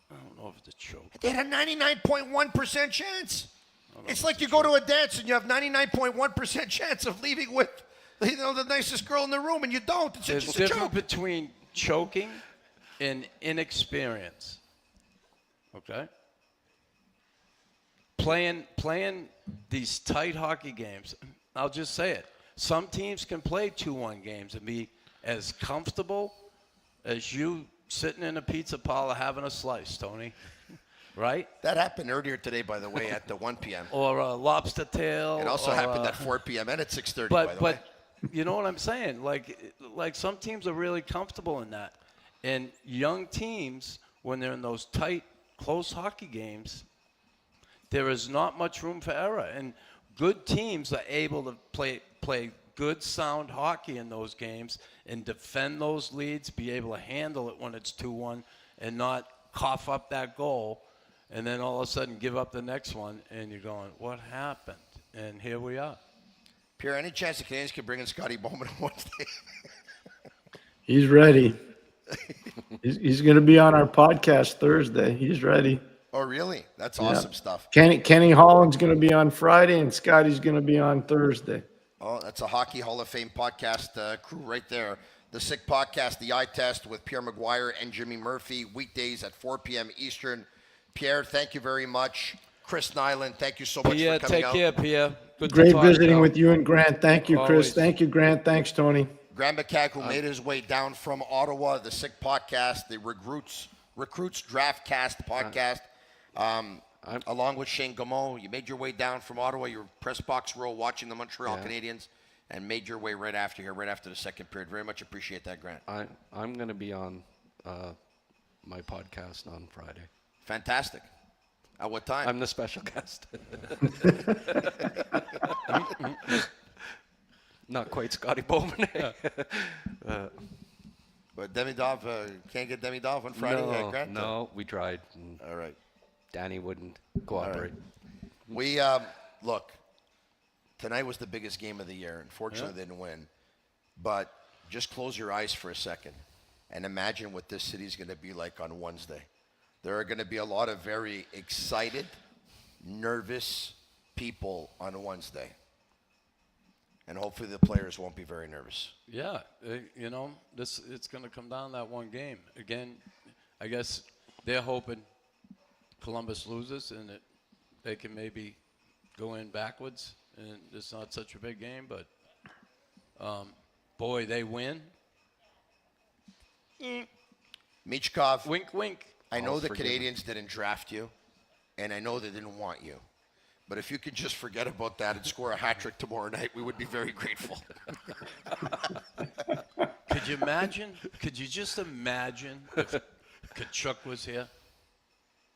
I don't know if it's a choke. They had a 99.1% chance. It's like you go to a dance and you have 99.1% chance of leaving with, the nicest girl in the room, and you don't. It's There's just a a difference joke. between choking and inexperience. Okay? Playing these tight hockey games, I'll just say it. Some teams can play 2-1 games and be as comfortable as you sitting in a pizza parlor having a slice, Tony. Right? That happened earlier today, by the way, at the 1 p.m. Or a lobster tail. It also happened at 4 p.m. and at 6:30, by the way. But you know what I'm saying? Like some teams are really comfortable in that. And young teams, when they're in those tight, close hockey games, there is not much room for error. And good teams are able to play good, sound hockey in those games and defend those leads, be able to handle it when it's 2-1 and not cough up that goal and then all of a sudden give up the next one, and you're going, what happened? And here we are. Pierre, any chance the Canadiens can bring in Scotty Bowman on Wednesday? He's ready. He's going to be on our podcast Thursday. He's ready. Oh, really? That's awesome stuff. Kenny Holland's going to be on Friday, and Scotty's going to be on Thursday. Oh, that's a Hockey Hall of Fame podcast crew right there. The Sick Podcast, The Eye Test with Pierre McGuire and Jimmy Murphy, weekdays at 4 p.m. Eastern, Pierre, thank you very much. Chris Nilan, thank you so much Pierre, for coming take out. care, Pierre. Good to Great talk, visiting pal. with you and Grant. Thank you, Chris. Always. Thank you, Grant. Thanks, Tony. Grant McCagg, who made his way down from Ottawa, the Sick Podcast, the Recruits Draft Cast podcast, along with Shane Gaumont. You made your way down from Ottawa, your press box row watching the Montreal Canadiens, and made your way right after the second period. Very much appreciate that, Grant. I'm going to be on my podcast on Friday. Fantastic. At what time? I'm the special guest. Not quite Scotty Bowman. But Demidov, can't get Demidov on Friday, Grant? No, we tried. All right. Danny wouldn't cooperate. We, look, tonight was the biggest game of the year. Unfortunately, they didn't win. But just close your eyes for a second and imagine what this city's going to be like on Wednesday. There are going to be a lot of very excited, nervous people on Wednesday. And hopefully the players won't be very nervous. Yeah, it's going to come down to that one game. Again, I guess they're hoping Columbus loses and they can maybe go in backwards, and it's not such a big game. But boy, they win. Michkov, Wink, wink. I know the Canadiens didn't draft you, and I know they didn't want you. But if you could just forget about that and score a hat trick tomorrow night, we would be very grateful. Could you imagine? Could you just imagine if Kachuk was here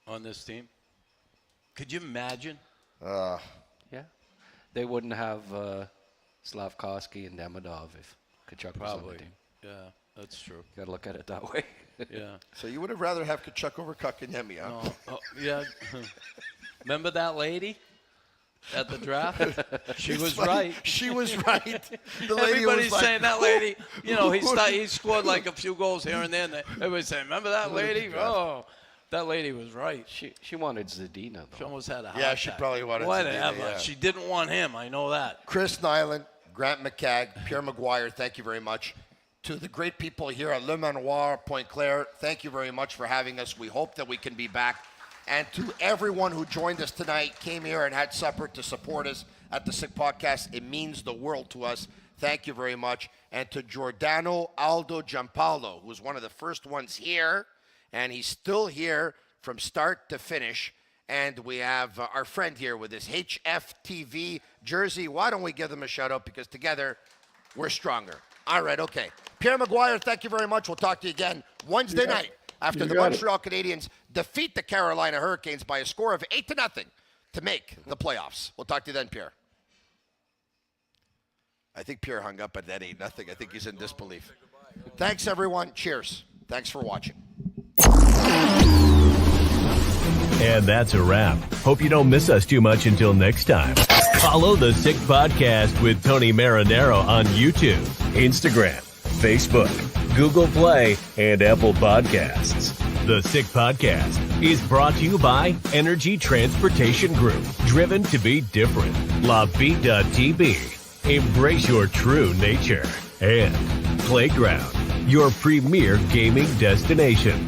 on this team? Could you imagine? Yeah. They wouldn't have Slavkovsky and Demidov if Kachuk was on the team. Yeah, that's true. Got to look at it that way. Yeah. So you would have rather have Kachuk over Kotkaniemi, huh? No. Oh, yeah. Remember that lady at the draft? She was right. She was right. The lady Everybody's was saying that lady. He scored like a few goals here and there. And everybody's saying, "Remember that lady?" Oh, that lady was right. She wanted Zadina, though. She almost had a heart Yeah, she attack. probably wanted Whatever. Zadina, yeah. She didn't want him. I know that. Chris Nilan, Grant McCagg, Pierre McGuire, thank you very much. To the great people here at Le Manoir, Pointe Claire, thank you very much for having us. We hope that we can be back. And to everyone who joined us tonight, came here and had supper to support us at the Sick Podcast, it means the world to us. Thank you very much. And to Giordano Aldo Giampaolo, who was one of the first ones here, and he's still here from start to finish. And we have our friend here with his HFTV jersey. Why don't we give them a shout out? Because together, we're stronger. All right, okay. Pierre McGuire, thank you very much. We'll talk to you again Wednesday night after the Montreal Canadiens defeat the Carolina Hurricanes by a score of 8-0 to make the playoffs. We'll talk to you then, Pierre. I think Pierre hung up at that 8-0. I think he's in disbelief. Thanks, everyone. Cheers. Thanks for watching. And that's a wrap. Hope you don't miss us too much until next time. Follow the Sick Podcast with Tony Marinaro on YouTube, Instagram, Facebook, Google Play, and Apple Podcasts. The Sick Podcast is brought to you by Energy Transportation Group, driven to be different. LaBita.tb, embrace your true nature. And Playground, your premier gaming destination.